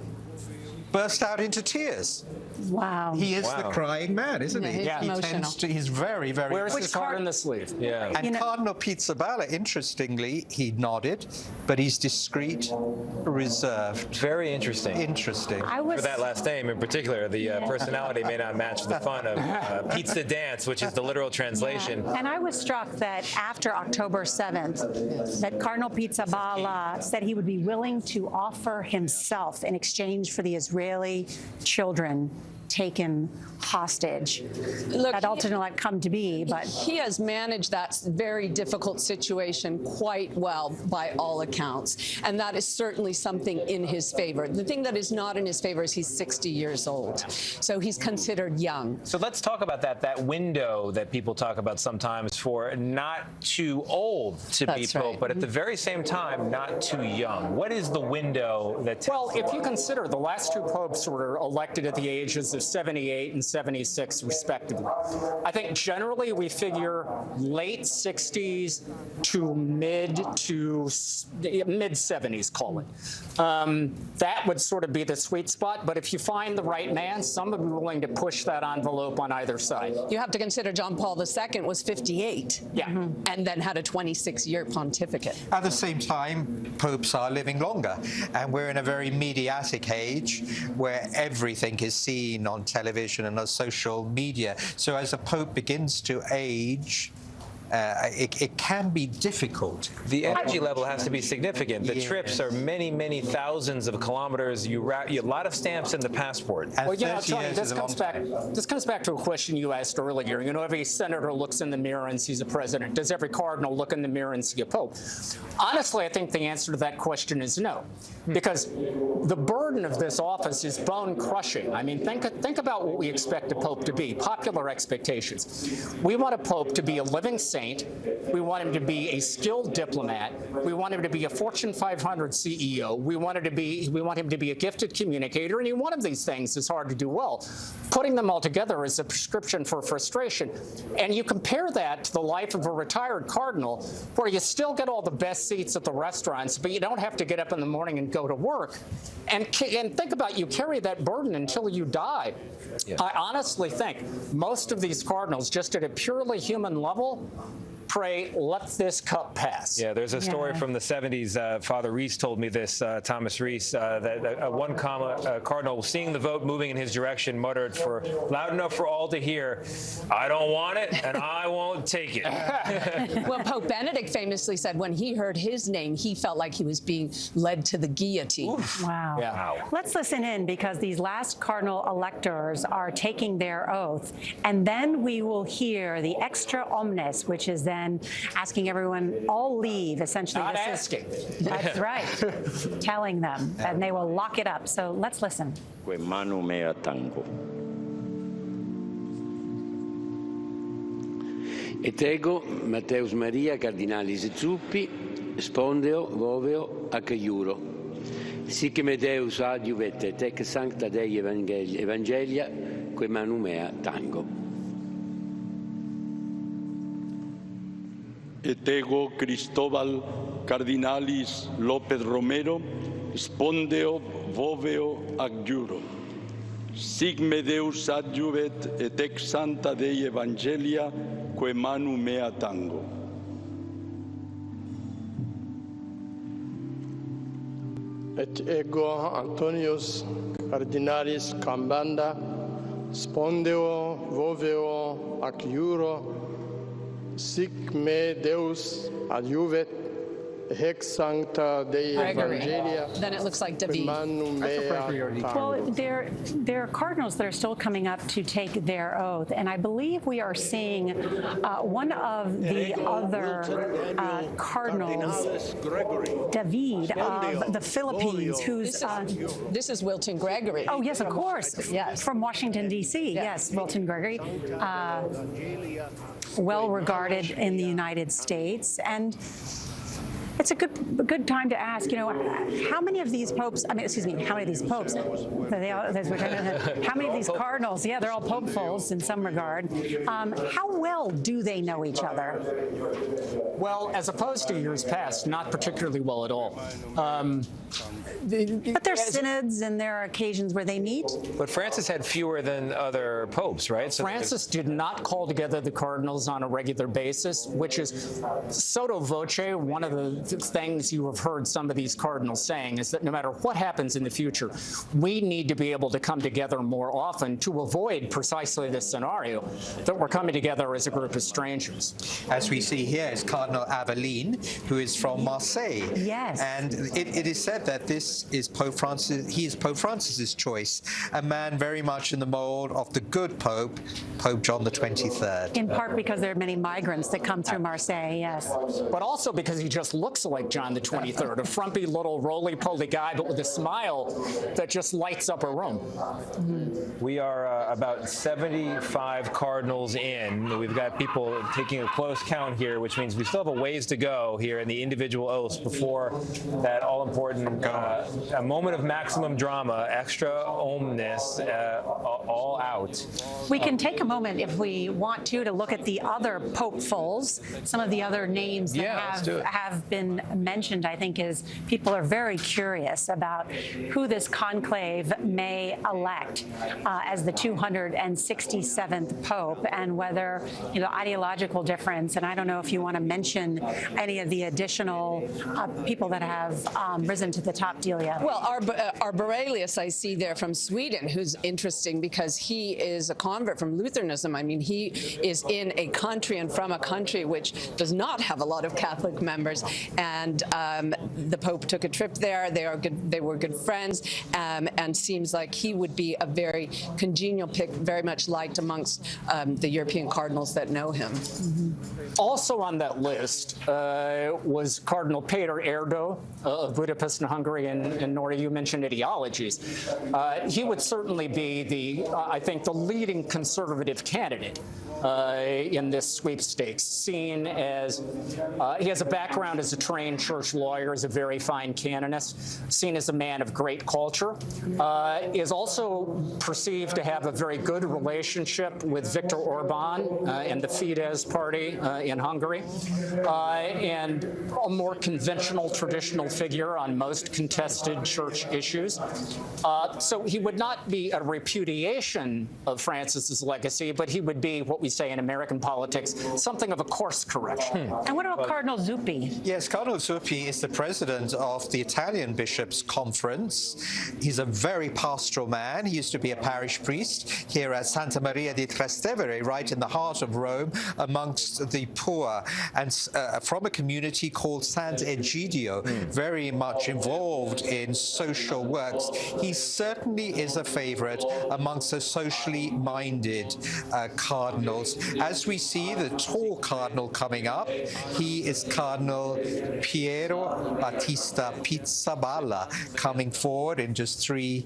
burst out into tears. Wow. He is the crying man, isn't he? Yeah, He's very, very... Where's his heart in the sleeve? Yeah. And Cardinal Pizzaballa, interestingly, he nodded, but he's discreet, reserved. Very interesting. Interesting. For that last name in particular, the personality may not match the fun of pizza dance, which is the literal translation. And I was struck that after October 7th, that Cardinal Pizzaballa said he would be willing to offer himself in exchange for the Israeli children taken hostage. Look, that ultimately come to be, but he has managed that very difficult situation quite well by all accounts, and that is certainly something in his favor. The thing that is not in his favor is he's 60 years old, so he's considered young. So let's talk about that window that people talk about sometimes for not too old to be pope, but at the very same time not too young. What is the window that? Well, if you consider the last two popes were elected at the ages of 78 and 76, respectively, I think generally we figure late 60s to mid 70s, call it. That would sort of be the sweet spot. But if you find the right man, some would be willing to push that envelope on either side. You have to consider John Paul II was 58, and then had a 26-year pontificate. At the same time, popes are living longer, and we're in a very mediatic age where everything is seen on television and on social media. So as a pope begins to age, it can be difficult. The energy level has to be significant. The trips are many, many thousands of kilometers. You a lot of stamps in the passport. Well, yeah, Tony, this comes back to a question you asked earlier. You know, every senator looks in the mirror and sees a president. Does every cardinal look in the mirror and see a pope? Honestly, I think the answer to that question is no, because the burden of this office is bone-crushing. I mean, think about what we expect a pope to be, popular expectations. We want a pope to be a living saint. We want him to be a skilled diplomat. We want him to be a Fortune 500 CEO. We want him to be a gifted communicator. Any one of these things is hard to do well. Putting them all together is a prescription for frustration. And you compare that to the life of a retired cardinal, where you still get all the best seats at the restaurants, but you don't have to get up in the morning and go to work. And think about, you carry that burden until you die. Yeah. I honestly think most of these cardinals, just at a purely human level, pray, let this cup pass. Yeah, there's a story from the 70s. Father Reese told me this, Thomas Reese, that one cardinal, seeing the vote moving in his direction, muttered loud enough for all to hear, "I don't want it, and I won't take it." Well, Pope Benedict famously said when he heard his name, he felt like he was being led to the guillotine. Oof. Wow. Yeah. Let's listen in, because these last cardinal electors are taking their oath, and then we will hear the extra omnes, which is then asking everyone all leave, essentially. Not asking. That's right. Telling them, and they will lock it up. So let's listen. Manu mea tango. Et ego, Matteus Maria Cardinalis Zuppi, spondeo voveo ac iuro. Sic me Deus adiuvet et ec sancta Dei Evangelia, que manu mea tango. Et ego Cristóbal Cardinalis López Romero, spondeo voveo ac iuro. Sic me Deus adiuvet et ec sancta Dei Evangelia, que manu mea tango. Et ego Antonius Cardinalis Cambanda, spondeo voveo ac iuro. Sic me Deus adiuvet, Hic sancta Dei Evangelia. Then it looks like David. Well, there are cardinals that are still coming up to take their oath, and I believe we are seeing one of the other cardinals, David of the Philippines, who's this is Wilton Gregory. Oh yes, of course. Yes, from Washington D.C. Yes, Wilton Gregory. Well regarded in the United States, and it's a good time to ask, you know, how many of these popes, how many of these popes, how many of these cardinals, yeah, they're all popefuls in some regard, how well do they know each other? Well, as opposed to years past, not particularly well at all. But there's synods and there are occasions where they meet. But Francis had fewer than other popes, right? So Francis did not call together the cardinals on a regular basis, which is sotto voce one of things you have heard some of these cardinals saying is that no matter what happens in the future, we need to be able to come together more often to avoid precisely this scenario that we're coming together as a group of strangers. As we see here is Cardinal Aveline, who is from Marseille. Yes. And it is said that this is Pope Francis. He is Pope Francis's choice, a man very much in the mold of the good Pope, Pope John the 23rd. In part because there are many migrants that come through Marseille, yes. But also because he just looks like John the 23rd, a frumpy little roly-poly guy, but with a smile that just lights up a room. We are about 75 cardinals in. We've got people taking a close count here, which means we still have a ways to go here in the individual oaths before that all-important moment of maximum drama, extra omnis, all out. We can take a moment, if we want to look at the other popefuls, some of the other names that have been mentioned, I think, is people are very curious about who this conclave may elect as the 267th Pope, and whether, ideological difference, and I don't know if you want to mention any of the additional people that have risen to the top, Delia. Well, our Borelius I see there from Sweden, who's interesting because he is a convert from Lutheranism. I mean, he is in a country and from a country which does not have a lot of Catholic members, and the Pope took a trip there. They were good friends, and seems like he would be a very congenial pick, very much liked amongst the European cardinals that know him. Also on that list was Cardinal Peter Erdő of Budapest in Hungary, and Nora, you mentioned ideologies. He would certainly be I think, the leading conservative candidate in this sweepstakes, seen as he has a background as a trained church lawyer, is a very fine canonist, seen as a man of great culture, is also perceived to have a very good relationship with Viktor Orban and the Fidesz party in Hungary, and a more conventional, traditional figure on most contested church issues. So he would not be a repudiation of Francis's legacy, but he would be what we say in American politics, something of a course correction. And what about Cardinal Zuppi? Yes, Cardinal Zuppi is the president of the Italian Bishops' Conference. He's a very pastoral man. He used to be a parish priest here at Santa Maria di Trastevere, right in the heart of Rome, amongst the poor, and from a community called Sant'Egidio, very much involved in social works. He certainly is a favorite amongst the socially minded cardinals. As we see the tall cardinal coming up, he is Cardinal Piero Battista Pizzaballa, coming forward in just three,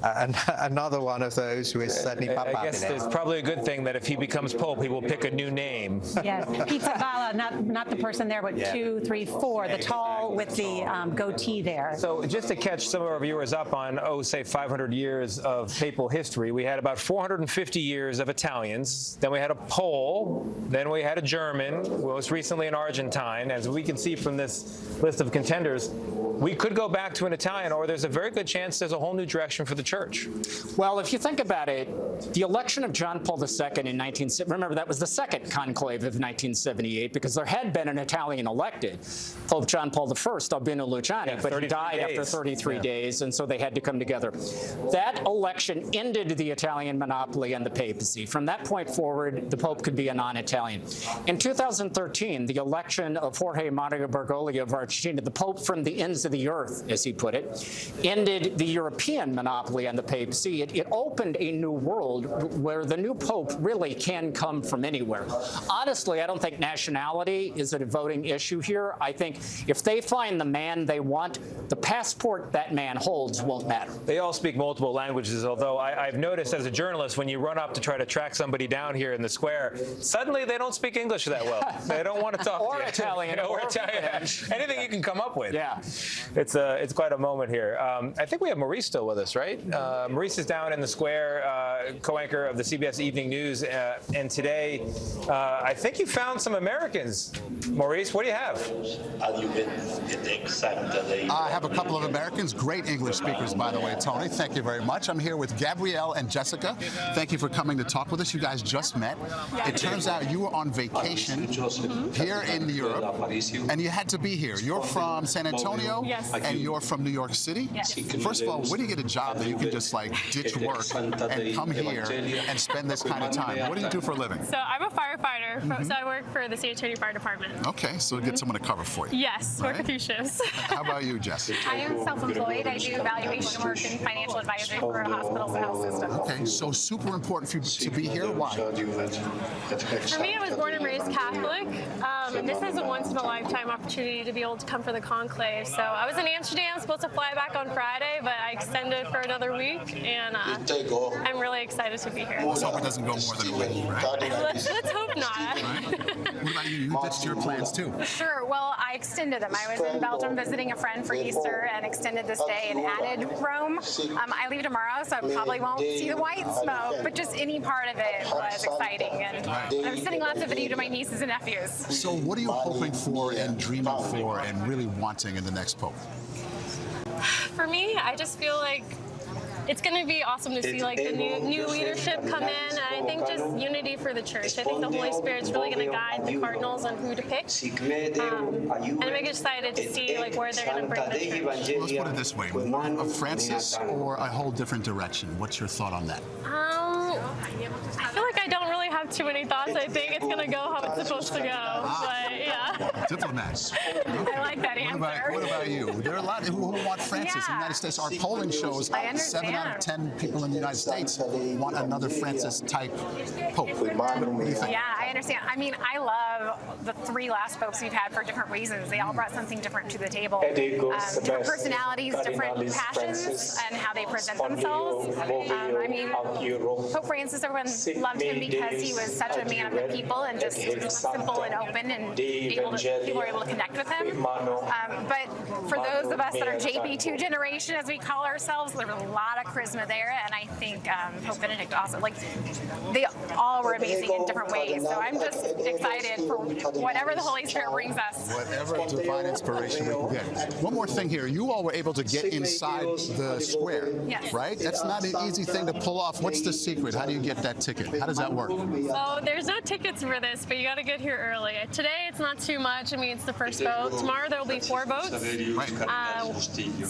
another one of those who is certainly papabile. I guess it's probably a good thing that if he becomes Pope, he will pick a new name. Yes, Pizzaballa, not the person there, but 2, 3, 4, the tall with the goatee there. So just to catch some of our viewers up on, say 500 years of papal history, we had about 450 years of Italians, then we had a Pole, then we had a German, most recently an Argentine. As we can see from this list of contenders, we could go back to an Italian, or there's a very good chance there's a whole new direction for the church. Well, if you think about it, the election of John Paul II in remember that was the second conclave of 1978, because there had been an Italian elected, Pope John Paul I, Albino Luciani, but he died after 33 days, and so they had to come together. That election ended the Italian monopoly and the papacy. From that point forward, the Pope could be a non-Italian. In 2013, the election of Jorge Mario Bergoglio of Argentina, the Pope from the ends of the earth, as he put it, ended the European monopoly and the papacy. It opened a new world where the new Pope really can come from anywhere. Honestly, I don't think nationality is a voting issue here. I think if they find the man they want, the passport that man holds won't matter. They all speak multiple languages, although I've noticed as a journalist, when you run up to try to track somebody down here in the square, suddenly they don't speak English that well. They don't want to talk or to you. Italian, or Italian. Anything you can come up with. Yeah. It's quite a moment here. I think we have Maurice still with us, right? Maurice is down in the square, co-anchor of the CBS Evening News, and today I think you found some Americans. Maurice, what do you have? I have a couple of Americans, great English speakers, by the way, Tony. Thank you very much. I'm here with Gabrielle and Jessica. Thank you for coming to talk with us. You guys just met. It turns out you were on vacation here in Europe, and you had to be here. You're from San Antonio, and you're from New York City. First of all, where do you get a job that you can just like ditch work and come here and spend this kind of time? What do you do for a living? So I'm a firefighter, so I work for the San Antonio Fire Department. Okay, so get someone to cover for you. Yes, work a few shifts. How about you, Jess? I am self-employed. I do valuation work and financial advisory for a hospital's health system. Okay, so super important for you to be here. Why? For me, I was born and raised Catholic, and this is a once-in-a-lifetime opportunity to be able to come for the conclave. So I was in Amsterdam, supposed to fly back on Friday, but I extended for another week, and I'm really excited to be here. Let's hope it doesn't go more than a week, right? Let's hope not. What about you? You ditched your plans too. Sure. Well, I extended them. I was in Belgium visiting a friend for Easter and extended this day and added Rome. I leave tomorrow, so I probably won't see the white smoke, but just any part of it was exciting. And I'm sending lots of video to my nieces and nephews. So what are you hoping for and dreaming for and really wanting in the next Pope? For me, I just feel like it's going to be awesome to see like the new leadership come in, and I think just unity for the church. I think the Holy Spirit's really going to guide the cardinals on who to pick, and I'm excited to see like where they're going to bring the church. Well, let's put it this way: more of Francis or a whole different direction? What's your thought on that? I feel like I don't really have too many thoughts. I think it's going to go how it's supposed to go. But yeah. Diplomats. I like that answer. What about you? There are a lot who want Francis in the United States. Our polling shows 7 out of 10 people in the United States want another Francis-type pope. What do you think? Yeah, I understand. I mean, I love the 3 last popes we've had for different reasons. They all brought something different to the table. Different personalities, different passions, and how they present themselves. I mean, Pope Francis, everyone loved him because he was such a man of the people and just simple and open, and people were able to connect with him. But for those of us that are JP2 generation, as we call ourselves, there was a lot of charisma there, and I think Pope Benedict also, like, they all were amazing in different ways. So I'm just excited for whatever the Holy Spirit brings us. Whatever divine inspiration we can get. One more thing here. You all were able to get inside the square, right? That's not an easy thing to pull off. What's the secret? How do you get that ticket? How does that work? So there's no tickets for this, but you got to get here early. Today it's not too much. I mean, it's the first boat. Tomorrow there will be 4 boats.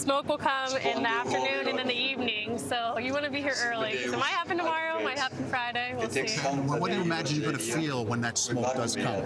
Smoke will come in the afternoon and in the evening. So you want to be here early. So it might happen tomorrow, might happen Friday. We'll see. What do you imagine you're going to feel when that smoke does come?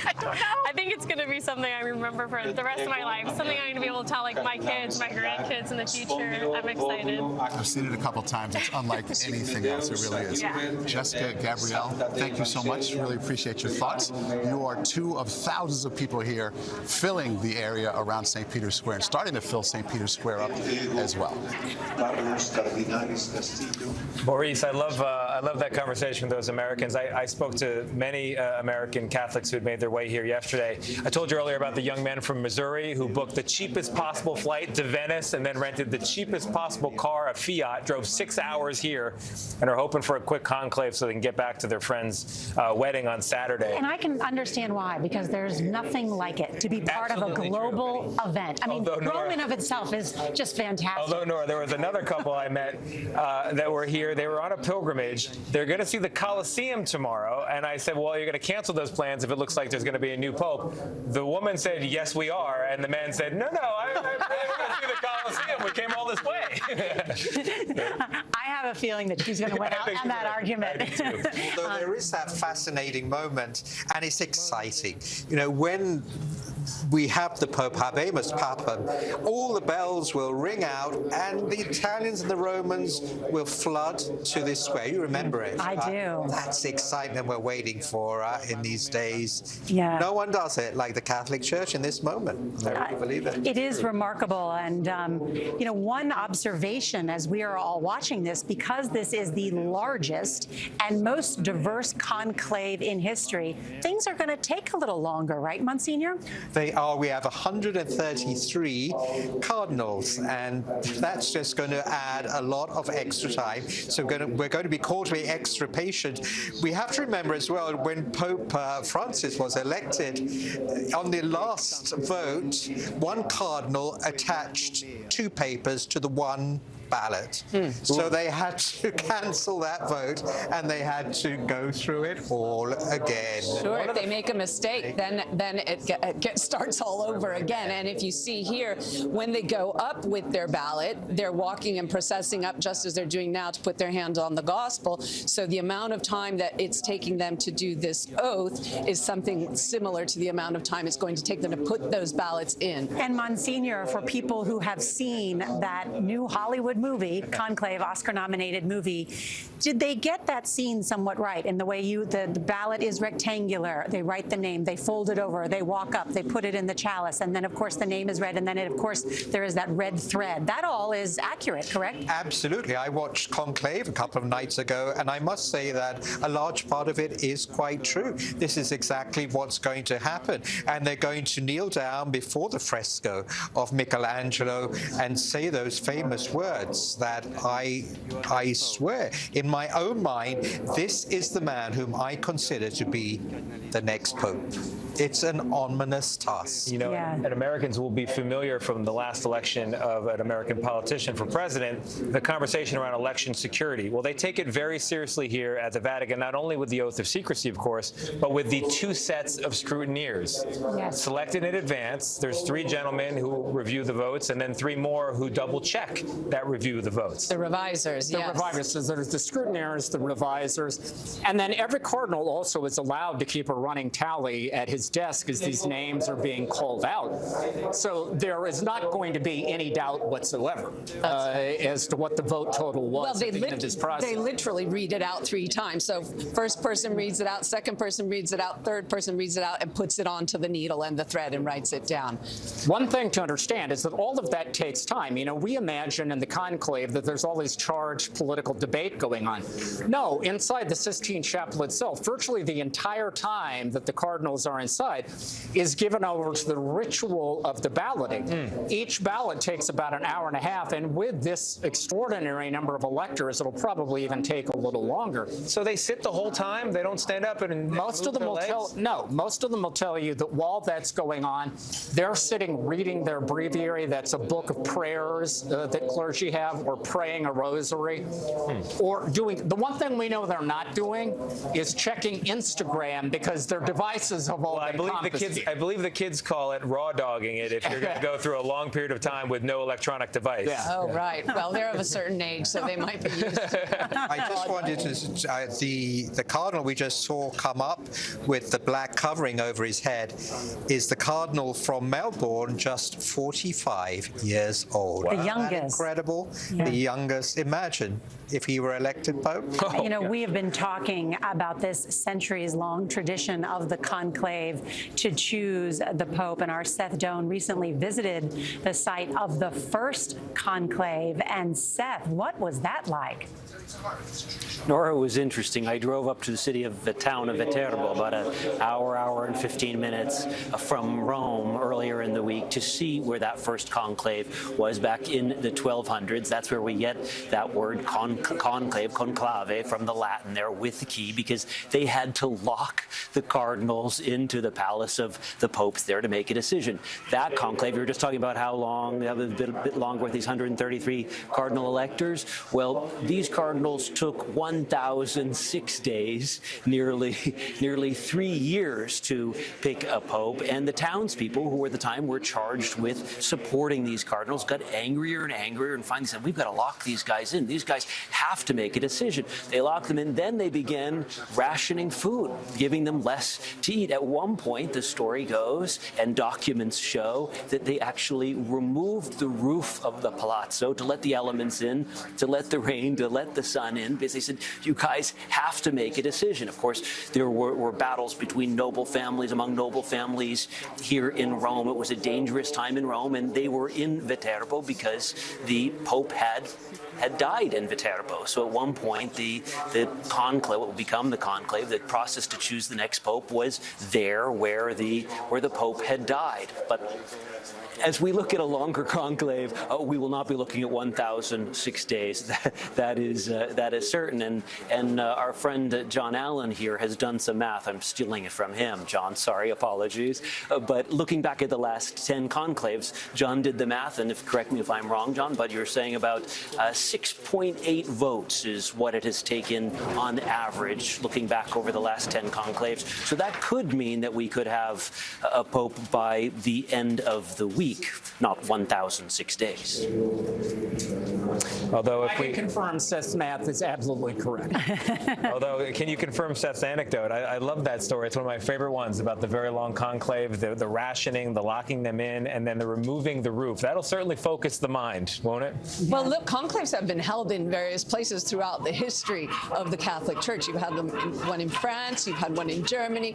I don't know. I think it's going to be something I remember for the rest of my life. Something I'm going to be able to tell like my kids, my grandkids in the future. I'm excited. I've seen it a couple times. It's unlike anything else. It really is. Yeah. Jessica, Gabrielle, thank you so much. Really appreciate your thoughts. You are 2 of thousands of people here filling the area around St. Peter's Square and starting to fill St. Peter's Square up as well. Maurice, I love that conversation with those Americans. I spoke to many American Catholics who had made their way here yesterday. I told you earlier about the young men from Missouri who booked the cheapest possible flight to Venice and then rented the cheapest possible car, a Fiat, drove 6 hours here, and are hoping for a quick conclave so they can get back to their friend's wedding on Saturday. And I can understand why, because there's nothing like it to be part of a global event. I mean, Rome in of itself is just fantastic. Although, Nora, there was another couple I met that were here. They were on a pilgrimage. They're going to see the Colosseum tomorrow, and I said, well, you're going to cancel those plans if it looks like there's going to be a new pope. The woman said, yes, we are, and the man said, no, I really want to see the Colosseum. We came all this way. I have a feeling that she's going to win out on that argument. Although there is that fascinating moment, and it's exciting. You know, when we have the Pope, Habemus Papam, all the bells will ring out, and the Italians and the Romans will flood to this square. You remember it? I do. That's the excitement we're waiting for in these days. Yeah. No one does it like the Catholic Church in this moment. I believe it. It is remarkable. And, you know, one observation as we are all watching this, because this is the largest and most diverse conclave in history, things are going to take a little longer, right, Monsignor? They are. We have 133 cardinals, and that's just going to add a lot of extra time. So we're going to be called to be extra patient. We have to remember as well, when Pope Francis was elected, on the last vote, one cardinal attached 2 papers to the one ballot. So they had to cancel that vote, and they had to go through it all again. Sure, if they make a mistake, then it starts all over again. And if you see here, when they go up with their ballot, they're walking and processing up just as they're doing now to put their hand on the gospel. So the amount of time that it's taking them to do this oath is something similar to the amount of time it's going to take them to put those ballots in. And Monsignor, for people who have seen that new Hollywood movie, Conclave, Oscar-nominated movie, did they get that scene somewhat right in the way the ballot is rectangular? They write the name, they fold it over, they walk up, they put it in the chalice, and then, of course, the name is read, and then, of course, there is that red thread. That all is accurate, correct? Absolutely. I watched Conclave a couple of nights ago, and I must say that a large part of it is quite true. This is exactly what's going to happen, and they're going to kneel down before the fresco of Michelangelo and say those famous words that I swear, in my own mind, this is the man whom I consider to be the next pope. It's an ominous task. You know, and Americans will be familiar from the last election of an American politician for president, the conversation around election security. Well, they take it very seriously here at the Vatican, not only with the oath of secrecy, of course, but with the 2 sets of scrutineers selected in advance. There's 3 gentlemen who review the votes, and then 3 more who double-check that review the votes. The revisers, The revisers. There's the scrutineers, the revisers, and then every cardinal also is allowed to keep a running tally at his desk as these names are being called out. So there is not going to be any doubt whatsoever as to what the vote total was at the end of this process. They literally read it out 3 times. So first person reads it out, second person reads it out, third person reads it out and puts it onto the needle and the thread and writes it down. One thing to understand is that all of that takes time. You know, we imagine in the conclave that there's all this charged political debate going on. No, inside the Sistine Chapel itself, virtually the entire time that the cardinals are inside is given over to the ritual of the balloting. Each ballot takes about an hour and a half, and with this extraordinary number of electors, it'll probably even take a little longer. So they sit the whole time? They don't stand up and most of them will tell you that while that's going on, they're sitting reading their breviary. That's a book of prayers that clergy have, or praying a rosary, or doing. The one thing we know they're not doing is checking Instagram, because their devices have all been confiscated. I believe the kids call it raw dogging it if you're going to go through a long period of time with no electronic device. Right. Well, they're of a certain age, so they might be used to I just wanted to, the cardinal we just saw come up with the black covering over his head is the cardinal from Melbourne, just 45 years old. The youngest. Isn't that incredible? The youngest. Imagine if he were elected pope. You know, we have been talking about this centuries-long tradition of the conclave to choose the pope, and our Seth Doan recently visited the site of the first conclave. And Seth, what was that like? Nora, it was interesting. I drove up to the town of Viterbo, about an hour and 15 minutes from Rome earlier in the week, to see where that first conclave was back in the 1200s. That's where we get that word conclave, conclave, from the Latin there, with the key, because they had to lock the cardinals into the palace of the popes there to make a decision. That conclave, you were just talking about how long, a bit longer with these 133 cardinal electors. Well, these cardinals took 1,006 days, nearly 3 years to pick a pope, and the townspeople who at the time were charged with supporting these cardinals got angrier and angrier, and finally said, we've got to lock these guys in. These guys have to make a decision. They locked them in. Then they began rationing food, giving them less to eat. At one point, the story goes, and documents show, that they actually removed the roof of the palazzo to let the elements in, to let the rain, to let the sun in, because they said, you guys have to make a decision. Of course, there were battles between noble families, among noble families here in Rome. It was a dangerous time in Rome, and they were in Viterbo because the Pope had died in Viterbo. So at one point, the conclave, what would become the conclave, the process to choose the next pope, was there square where the Pope had died. But as we look at a longer conclave, we will not be looking at 1,006 days. That is certain. And our friend John Allen here has done some math. I'm stealing it from him. John, sorry, apologies. But looking back at the last 10 conclaves, John did the math, and correct me if I'm wrong, John, but you're saying about 6.8 votes is what it has taken on average, looking back over the last 10 conclaves. So that could mean that we could have a pope by the end of the week, not 1,006 days. Although if I can confirm Seth's math is absolutely correct. Although, can you confirm Seth's anecdote? I love that story. It's one of my favorite ones about the very long conclave, the rationing, the locking them in, and then the removing the roof. That'll certainly focus the mind, won't it? Well, look, conclaves have been held in various places throughout the history of the Catholic Church. You've had one in France, you've had one in Germany.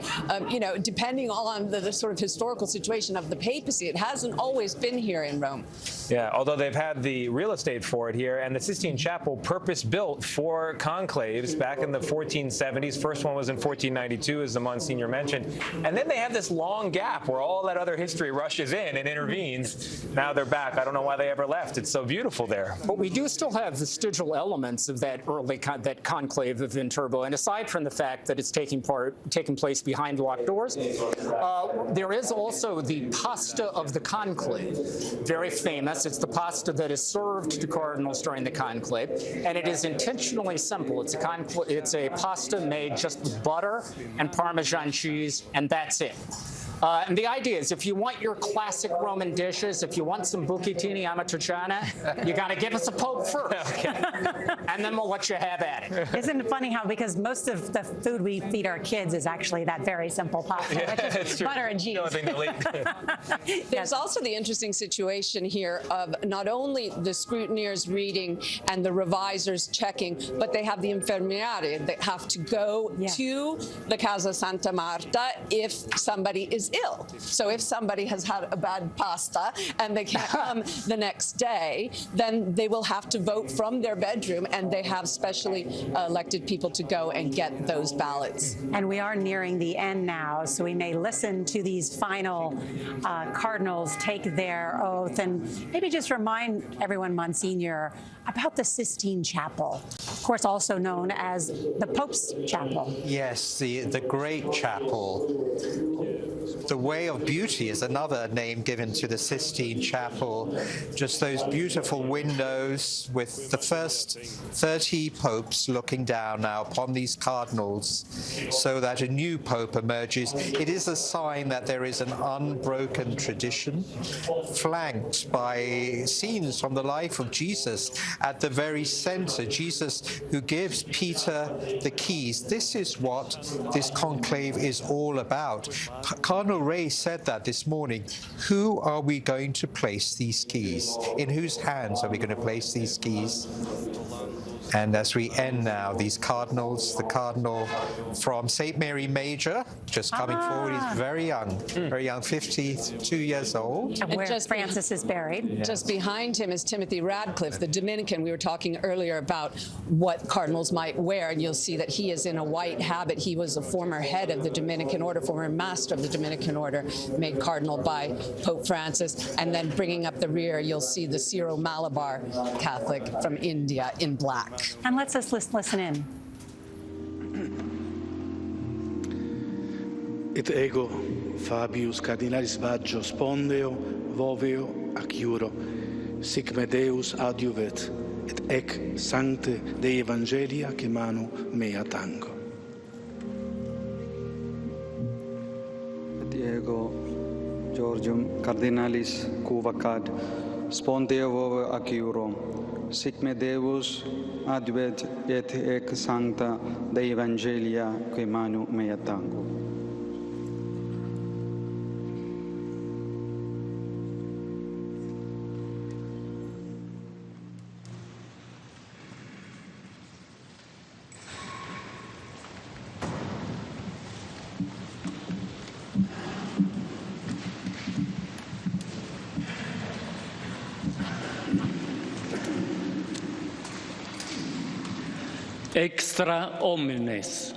Depending on the sort of historical situation of the papacy, it hasn't always been here in Rome. Yeah, although they've had the real estate for it here, and the Sistine Chapel purpose-built for conclaves back in the 1470s. First one was in 1492, as the Monsignor mentioned. And then they have this long gap where all that other history rushes in and intervenes. Now they're back. I don't know why they ever left. It's so beautiful there. But we do still have vestigial elements of that early that conclave of Viterbo. And aside from the fact that it's taking place behind locked doors, there is also the pasta of the conclave, very famous. It's the pasta that is served to cardinals during the conclave, and it is intentionally simple. It's a pasta made just with butter and Parmesan cheese, and that's it. And the idea is, if you want your classic Roman dishes, if you want some bucatini amatriciana, you got to give us a pope first. Okay. And then we'll let you have at it. Isn't it funny how, because most of the food we feed our kids is actually that very simple pasta, which is butter and cheese. There's also the interesting situation here of not only the scrutineers reading and the revisers checking, but they have the infermieri that have to go to the Casa Santa Marta if somebody is ill. So if somebody has had a bad pasta and they can't come the next day, then they will have to vote from their bedroom, and they have specially elected people to go and get those ballots. And we are nearing the end now, so we may listen to these final cardinals take their oath, and maybe just remind everyone, Monsignor, about the Sistine Chapel, of course also known as the Pope's Chapel. Yes, the Great Chapel. The Way of Beauty is another name given to the Sistine Chapel. Just those beautiful windows with the first 30 popes looking down now upon these cardinals so that a new pope emerges. It is a sign that there is an unbroken tradition, flanked by scenes from the life of Jesus at the very center. Jesus, who gives Peter the keys. This is what this conclave is all about. Cardinal Ray said that this morning. Who are we going to place these keys? In whose hands are we going to place these keys? And as we end now, these cardinals, the cardinal from St. Mary Major, just coming forward, he's very young, 52 years old. And where Francis is buried. Yes. Just behind him is Timothy Radcliffe, the Dominican. We were talking earlier about what cardinals might wear, and you'll see that he is in a white habit. He was a former head of the Dominican order, former master of the Dominican order, made cardinal by Pope Francis. And then bringing up the rear, you'll see the Syro-Malabar Catholic from India in black. And let's just listen in. Et ego, Fabius Cardinalis Baggio, spondeo, voveo, acciuro, sic me Deus adiuvet, et ec sancte Dei Evangelia que manu mea tango. Et ego, Georgium Cardinalis Cuvacad, spondeo, voveo, acciuro, sic me Deus advet et ec sancta Dei Evangelia que manu mea tango. Extra omnes.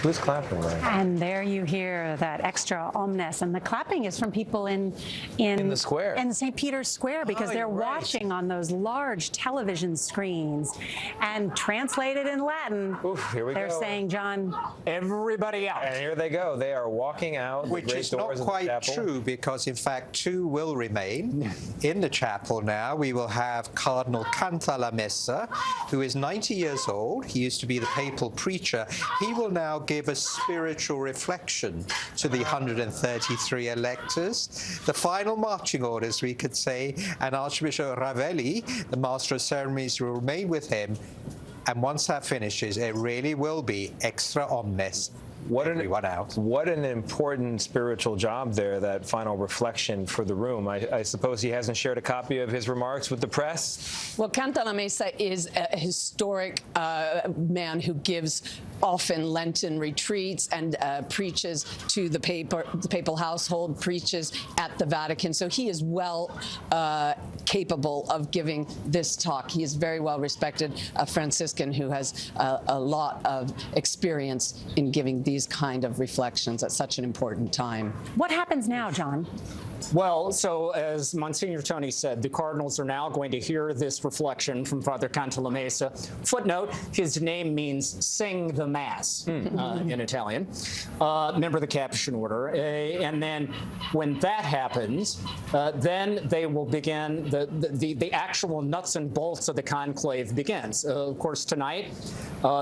Who's clapping there? And there you hear that extra omnes, and the clapping is from people in the square, in St. Peter's Square, because they're watching on those large television screens, and translated in Latin. Here we they're go. saying, John, everybody out. And here they go. They are walking out. Which is not quite true, because in fact 2 will remain in the chapel now. We will have Cardinal Cantalamessa, who is 90 years old. He used to be the papal preacher. He will now give a spiritual reflection to the 133 electors. The final marching orders, we could say, and Archbishop Ravelli, the master of ceremonies, will remain with him. And once that finishes, it really will be extra omnes. What an important spiritual job there, that final reflection for the room. I suppose he hasn't shared a copy of his remarks with the press? Well, Cantalamessa is a historic man who gives often Lenten retreats and preaches to the papal household, preaches at the Vatican. So he is well capable of giving this talk. He is very well respected, a Franciscan who has a lot of experience in giving these kind of reflections at such an important time. What happens now, John? Well, so as Monsignor Tony said, the cardinals are now going to hear this reflection from Father Cantalamessa. Footnote, his name means sing the Mass in Italian, member of the Capuchin Order. And then when that happens, then they will begin, the actual nuts and bolts of the conclave begins. Of course, tonight,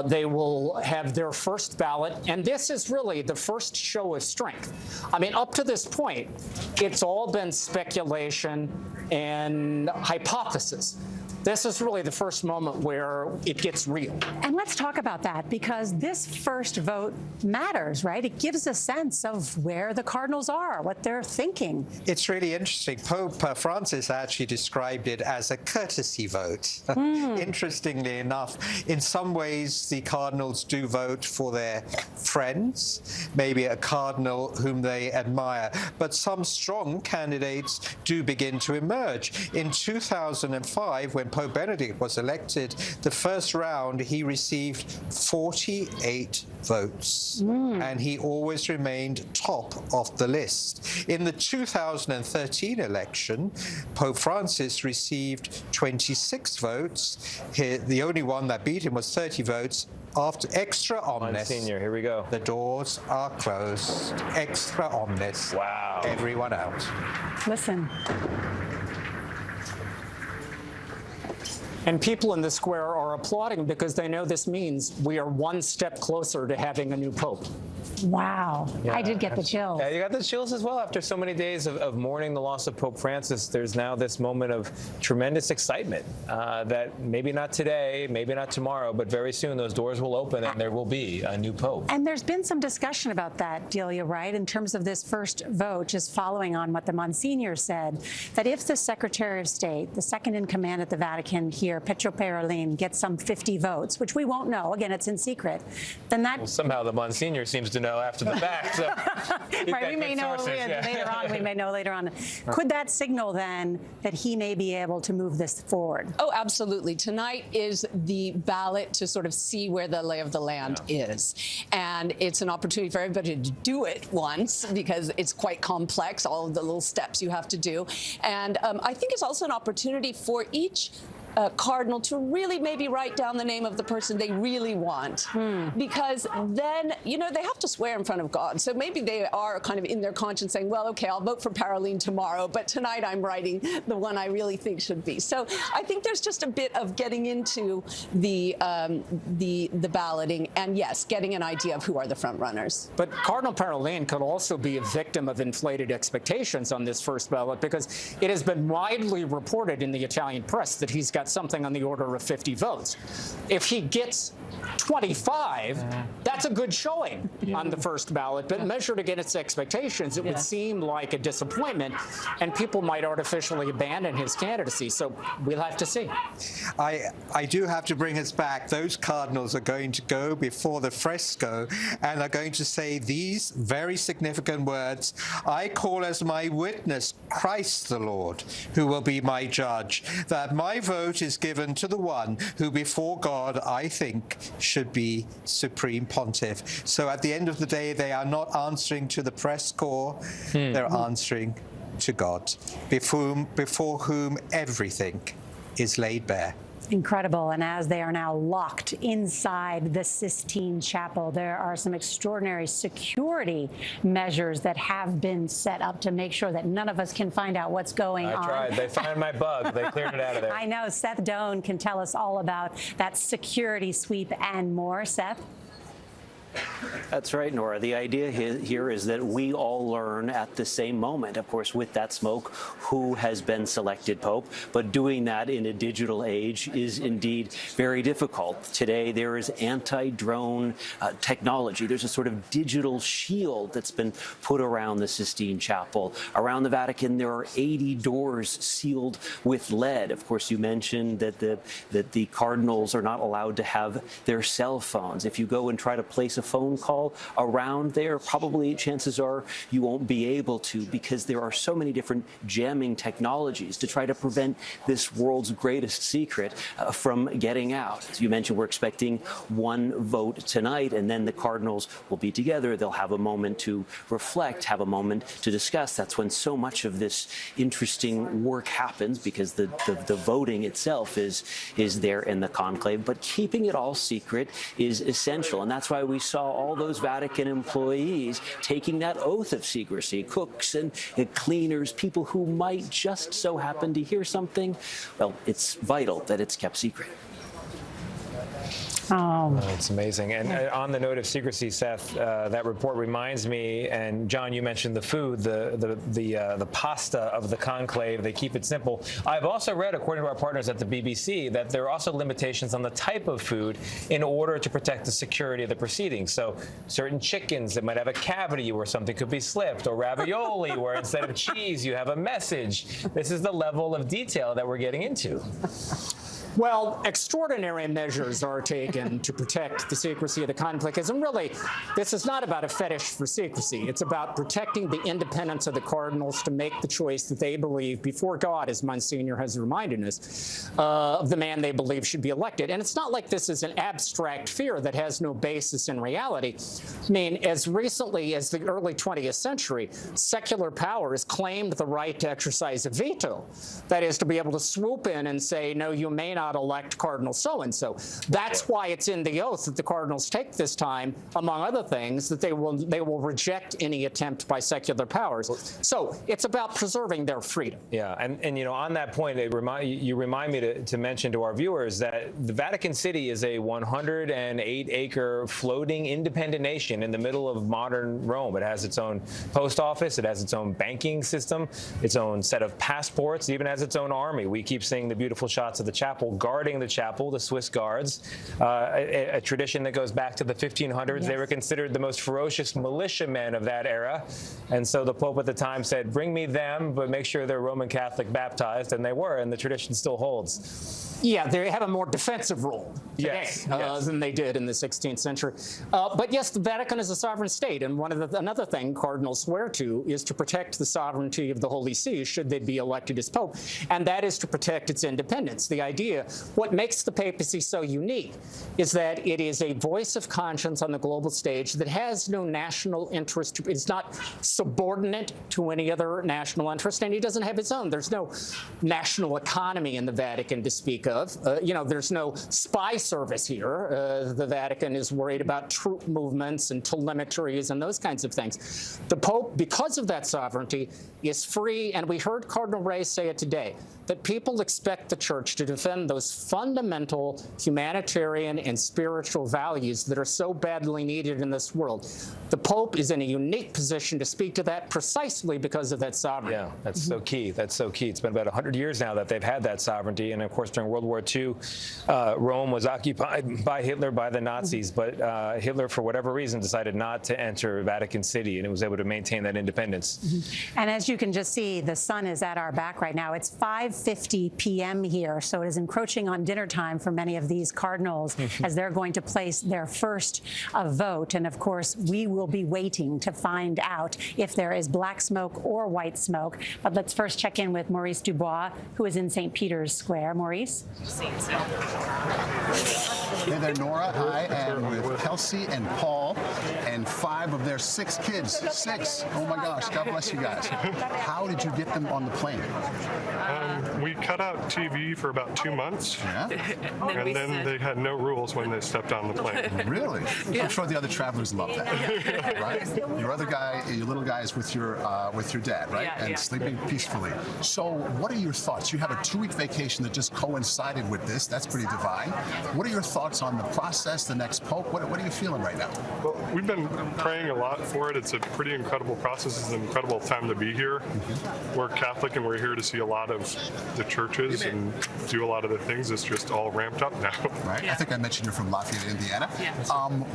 they will have their first ballot, and this is really the first show of strength. I mean, up to this point, it's all been speculation and hypothesis. This is really the first moment where it gets real. And let's talk about that, because this first vote matters, right? It gives a sense of where the cardinals are, what they're thinking. It's really interesting. Pope Francis actually described it as a courtesy vote. Interestingly enough, in some ways, the cardinals do vote for their friends, maybe a cardinal whom they admire, but some strong candidates do begin to emerge. In 2005, when Pope Benedict was elected, the first round, he received 48 votes, and he always remained top of the list. In the 2013 election, Pope Francis received 26 votes. The only one that beat him was 30 votes. After extra omnes, Monsignor, here we go. The doors are closed. Extra omnes. Wow. Everyone out. Listen. And people in the square are applauding because they know this means we are one step closer to having a new pope. Wow. Yeah, I did get the chills. Yeah, you got the chills as well. After so many days of mourning the loss of Pope Francis, there's now this moment of tremendous excitement that maybe not today, maybe not tomorrow, but very soon those doors will open and there will be a new pope. And there's been some discussion about that, Delia, right, in terms of this first vote, just following on what the Monsignor said, that if the Secretary of State, the second in command at the Vatican here, Pietro Parolin, gets some 50 votes, which we won't know, again, it's in secret, then that... Well, somehow the Monsignor seems to know after the fact. So right, we may know later on. We may know later on. Could that signal then that he may be able to move this forward? Oh, absolutely. Tonight is the ballot to sort of see where the lay of the land is. And it's an opportunity for everybody to do it once, because it's quite complex, all of the little steps you have to do. And I think it's also an opportunity for each cardinal to really maybe write down the name of the person they really want, because then, you know, they have to swear in front of God. So maybe they are kind of in their conscience saying, well, okay, I'll vote for Parolin tomorrow, but tonight I'm writing the one I really think should be. So I think there's just a bit of getting into the balloting, and yes, getting an idea of who are the front runners. But Cardinal Parolin could also be a victim of inflated expectations on this first ballot, because it has been widely reported in the Italian press that he's got something on the order of 50 votes. If he gets 25, that's a good showing on the first ballot, but measured against expectations, it would seem like a disappointment, and people might artificially abandon his candidacy. So we'll have to see. I do have to bring us back. Those cardinals are going to go before the fresco and are going to say these very significant words: I call as my witness Christ the Lord, who will be my judge, that my vote vote is given to the one who before God, I think, should be Supreme Pontiff. So at the end of the day, they are not answering to the press corps, they're answering to God, before whom everything is laid bare. Incredible. And as they are now locked inside the Sistine Chapel, there are some extraordinary security measures that have been set up to make sure that none of us can find out what's going on. I tried. They found my bug. They cleared it out of there. I know. Seth Doan can tell us all about that security sweep and more. Seth? That's right, Nora. The idea here is that we all learn at the same moment, of course, with that smoke, who has been selected Pope. But doing that in a digital age is indeed very difficult. Today, there is anti-drone technology. There's a sort of digital shield that's been put around the Sistine Chapel. Around the Vatican, there are 80 doors sealed with lead. Of course, you mentioned that the cardinals are not allowed to have their cell phones. If you go and try to place a phone call around there, probably chances are you won't be able to, because there are so many different jamming technologies to try to prevent this world's greatest secret from getting out. As you mentioned, we're expecting one vote tonight, and then the cardinals will be together. They'll have a moment to reflect, have a moment to discuss. That's when so much of this interesting work happens, because the voting itself is there in the conclave. But keeping it all secret is essential, and that's why we saw all those Vatican employees taking that oath of secrecy, cooks and cleaners, people who might just so happen to hear something. Well, it's vital that it's kept secret. Oh, it's amazing. And on the note of secrecy, Seth, that report reminds me, and John, you mentioned the food, the pasta of the conclave. They keep it simple. I've also read, according to our partners at the BBC, that there are also limitations on the type of food in order to protect the security of the proceedings. So certain chickens that might have a cavity where something could be slipped, or ravioli where instead of cheese you have a message. This is the level of detail that we're getting into. Well, extraordinary measures are taken to protect the secrecy of the conclave. And really, this is not about a fetish for secrecy. It's about protecting the independence of the cardinals to make the choice that they believe before God, as Monsignor has reminded us, of the man they believe should be elected. And it's not like this is an abstract fear that has no basis in reality. I mean, as recently as the early 20th century, secular powers claimed the right to exercise a veto. That is, to be able to swoop in and say, no, you may not elect Cardinal so-and-so. That's why it's in the oath that the cardinals take this time, among other things, that they will reject any attempt by secular powers. So it's about preserving their freedom. Yeah, and you know, on that point, you remind me to mention to our viewers that the Vatican City is a 108-acre floating independent nation in the middle of modern Rome. It has its own post office, it has its own banking system, its own set of passports, it even has its own army. We keep seeing the beautiful shots of the chapel guarding the chapel, the Swiss guards, a tradition that goes back to the 1500s. Yes. They were considered the most ferocious militiamen of that era. And so the Pope at the time said, bring me them, but make sure they're Roman Catholic baptized. And they were, and the tradition still holds. Yeah, they have a more defensive role today than they did in the 16th century. But yes, the Vatican is a sovereign state, and another thing cardinals swear to is to protect the sovereignty of the Holy See should they be elected as Pope, and that is to protect its independence. The idea, what makes the papacy so unique is that it is a voice of conscience on the global stage that has no national interest. It's not subordinate to any other national interest, and it doesn't have its own. There's no national economy in the Vatican to speak of. You know, there's no spy service here. The Vatican is worried about troop movements and telemetries and those kinds of things. The Pope, because of that sovereignty, is free, and we heard Cardinal Ray say it today, that people expect the Church to defend those fundamental humanitarian and spiritual values that are so badly needed in this world. The Pope is in a unique position to speak to that precisely because of that sovereignty. Yeah, that's so key. That's so key. It's been about 100 years now that they've had that sovereignty. And of course, during World War II, Rome was occupied by Hitler, by the Nazis. But Hitler, for whatever reason, decided not to enter Vatican City, and it was able to maintain that independence. And as you can just see, the sun is at our back right now. It's 5:50 p.m. here, so it is encroaching on dinner time for many of these cardinals as they're going to place their first vote. And of course, we will be waiting to find out if there is black smoke or white smoke. But let's first check in with Maurice Dubois, who is in St. Peter's Square. Maurice? this scene. So. Hey there, Nora. I am with Kelsey and Paul and 5 of their 6 kids. 6. Oh my gosh, God bless you guys. How did you get them on the plane? We cut out TV for about 2 months. Yeah. And then they had no rules when they stepped on the plane. Really? I'm sure the other travelers love that. Right? Your little guy is with your dad, right? And sleeping peacefully. So what are your thoughts? You have a 2-week vacation that just coincided with this. That's pretty divine. What are your thoughts on the process, the next Pope? What are you feeling right now? Well, we've been praying a lot for it. It's a pretty incredible process. It's an incredible time to be here. We're Catholic and we're here to see a lot of the churches and do a lot of the things. It's just all ramped up now. Right. I think I mentioned you're from Lafayette, Indiana.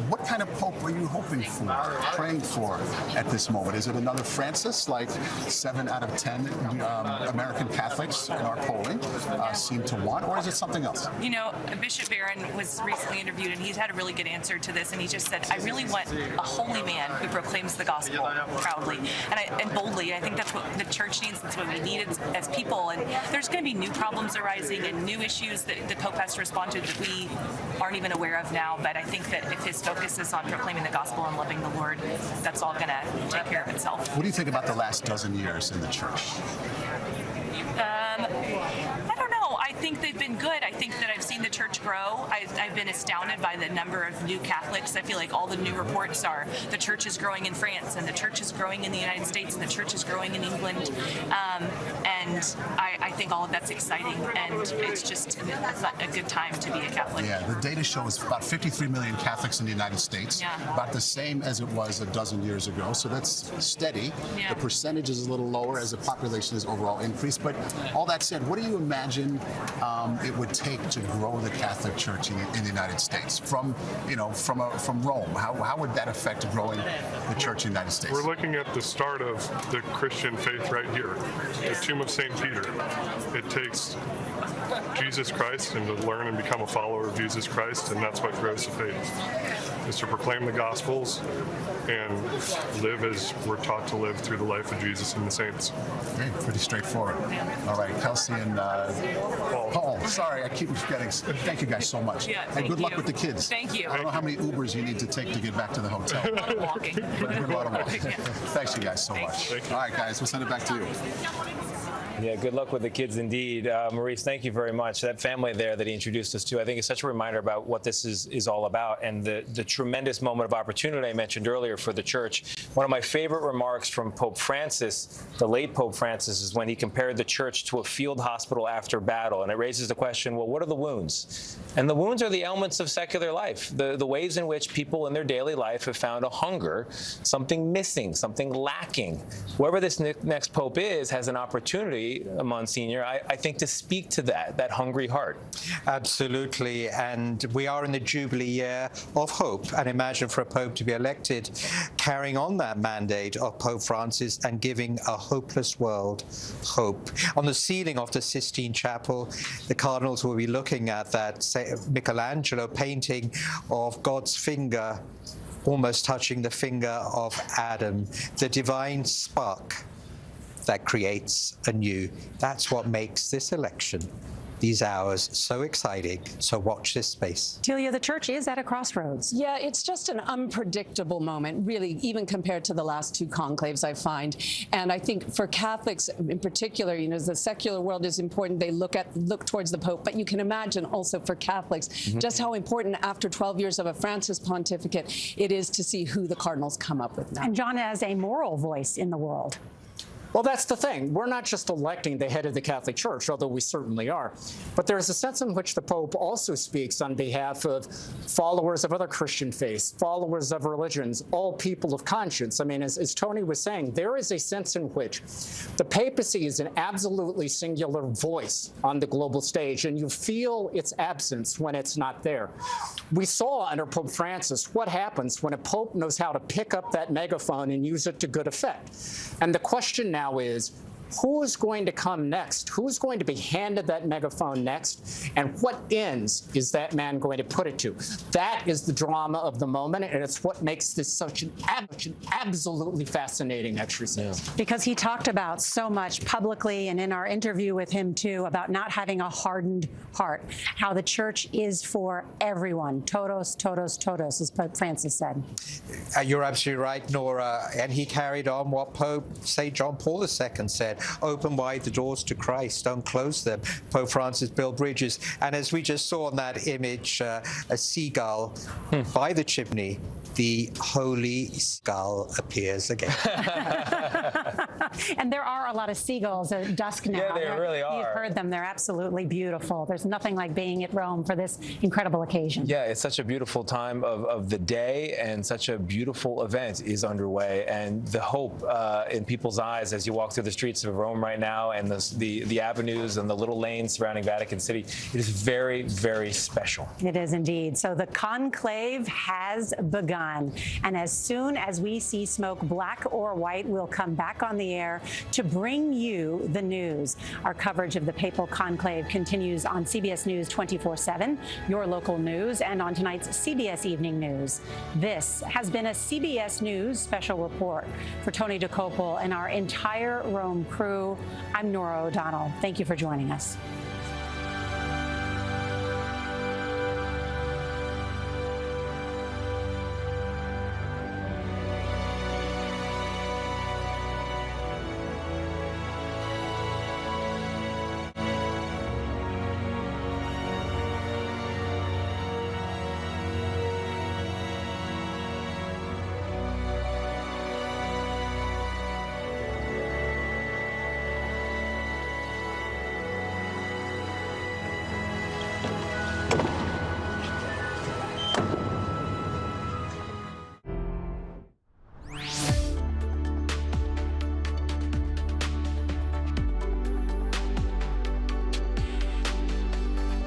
What kind of Pope are you hoping for, praying for at this moment? Is it another Francis, like 7 out of 10 American Catholics in our polling seem to want, or is it something else? You know, Bishop Barron was recently interviewed, and he's had a really good answer to this, and he just said, I really want a holy man who proclaims the gospel proudly and boldly. I think that's what the church needs. That's what we need as people. And there's going to be new problems arising and new issues that the Pope has to respond to that we aren't even aware of now. But I think that if his focus is on proclaiming the gospel and loving the Lord, that's all going to take care of itself. What do you think about the last dozen years in the church? I don't know. I think they've been good. I think that I've seen the church grow. I've been astounded by the number of new Catholics. I feel like all the new reports are the church is growing in France, and the church is growing in the United States, and the church is growing in England. And I think all of that's exciting, and it's just a good time to be a Catholic. Yeah, the data shows about 53 million Catholics in the United States, about the same as it was a dozen years ago. So that's steady. The percentage is a little lower as the population has overall increased. But all that said, what do you imagine it would take to grow the Catholic Church in the United States from Rome? How would that affect growing the Church in the United States? We're looking at the start of the Christian faith right here, the tomb of St. Peter. It takes Jesus Christ and to learn and become a follower of Jesus Christ, and that's what grows the faith, is to proclaim the Gospels and live as we're taught to live through the life of Jesus and the saints. Okay, pretty straightforward. All right, Kelsey and Paul. Sorry, I keep forgetting. Thank you guys so much. And good luck with the kids. Thank you. I don't know how many Ubers you need to take to get back to the hotel. A lot of walking. But a lot of walking. Thanks you guys so much. All right, guys, we'll send it back to you. Yeah, good luck with the kids indeed. Maurice, thank you very much. That family there that he introduced us to, I think is such a reminder about what this is all about and the tremendous moment of opportunity I mentioned earlier for the church. One of my favorite remarks from Pope Francis, the late Pope Francis, is when he compared the church to a field hospital after battle. And it raises the question, well, what are the wounds? And the wounds are the elements of secular life, the ways in which people in their daily life have found a hunger, something missing, something lacking. Whoever this next Pope is has an opportunity, Monsignor, I think, to speak to that hungry heart. Absolutely, and we are in the Jubilee year of hope, and imagine for a Pope to be elected carrying on that mandate of Pope Francis and giving a hopeless world hope. On the ceiling of the Sistine Chapel, the cardinals will be looking at that Michelangelo painting of God's finger almost touching the finger of Adam, the divine spark that creates anew. That's what makes this election, these hours, so exciting. So watch this space. Delia, the church is at a crossroads. Yeah, it's just an unpredictable moment, really, even compared to the last 2 conclaves, I find. And I think for Catholics in particular, you know, the secular world is important. They look towards the Pope, but you can imagine also for Catholics just how important, after 12 years of a Francis pontificate, it is to see who the cardinals come up with now. And John, as a moral voice in the world. Well, that's the thing. We're not just electing the head of the Catholic Church, although we certainly are. But there's a sense in which the Pope also speaks on behalf of followers of other Christian faiths, followers of religions, all people of conscience. I mean, as Tony was saying, there is a sense in which the papacy is an absolutely singular voice on the global stage, and you feel its absence when it's not there. We saw under Pope Francis what happens when a Pope knows how to pick up that megaphone and use it to good effect. And the question now is, who is going to come next? Who's going to be handed that megaphone next? And what ends is that man going to put it to? That is the drama of the moment, and it's what makes this such an absolutely fascinating exercise. Because he talked about so much publicly and in our interview with him, too, about not having a hardened heart, how the church is for everyone. Todos, todos, todos, as Pope Francis said. You're absolutely right, Nora. And he carried on what Pope St. John Paul II said, open wide the doors to Christ, don't close them. Pope Francis built bridges. And as we just saw in that image, a seagull by the chimney, the holy skull appears again. And there are a lot of seagulls at dusk now. Yeah, they really are. You've heard them. They're absolutely beautiful. There's nothing like being at Rome for this incredible occasion. Yeah, it's such a beautiful time of the day, and such a beautiful event is underway. And the hope in people's eyes as you walk through the streets of Rome right now, and the avenues and the little lanes surrounding Vatican City, it is very, very special. It is indeed. So the conclave has begun. And as soon as we see smoke, black or white, we'll come back on the air to bring you the news. Our coverage of the Papal Conclave continues on CBS News 24/7, your local news, and on tonight's CBS Evening News. This has been a CBS News special report. For Tony DeCopel and our entire Rome crew, I'm Nora O'Donnell. Thank you for joining us.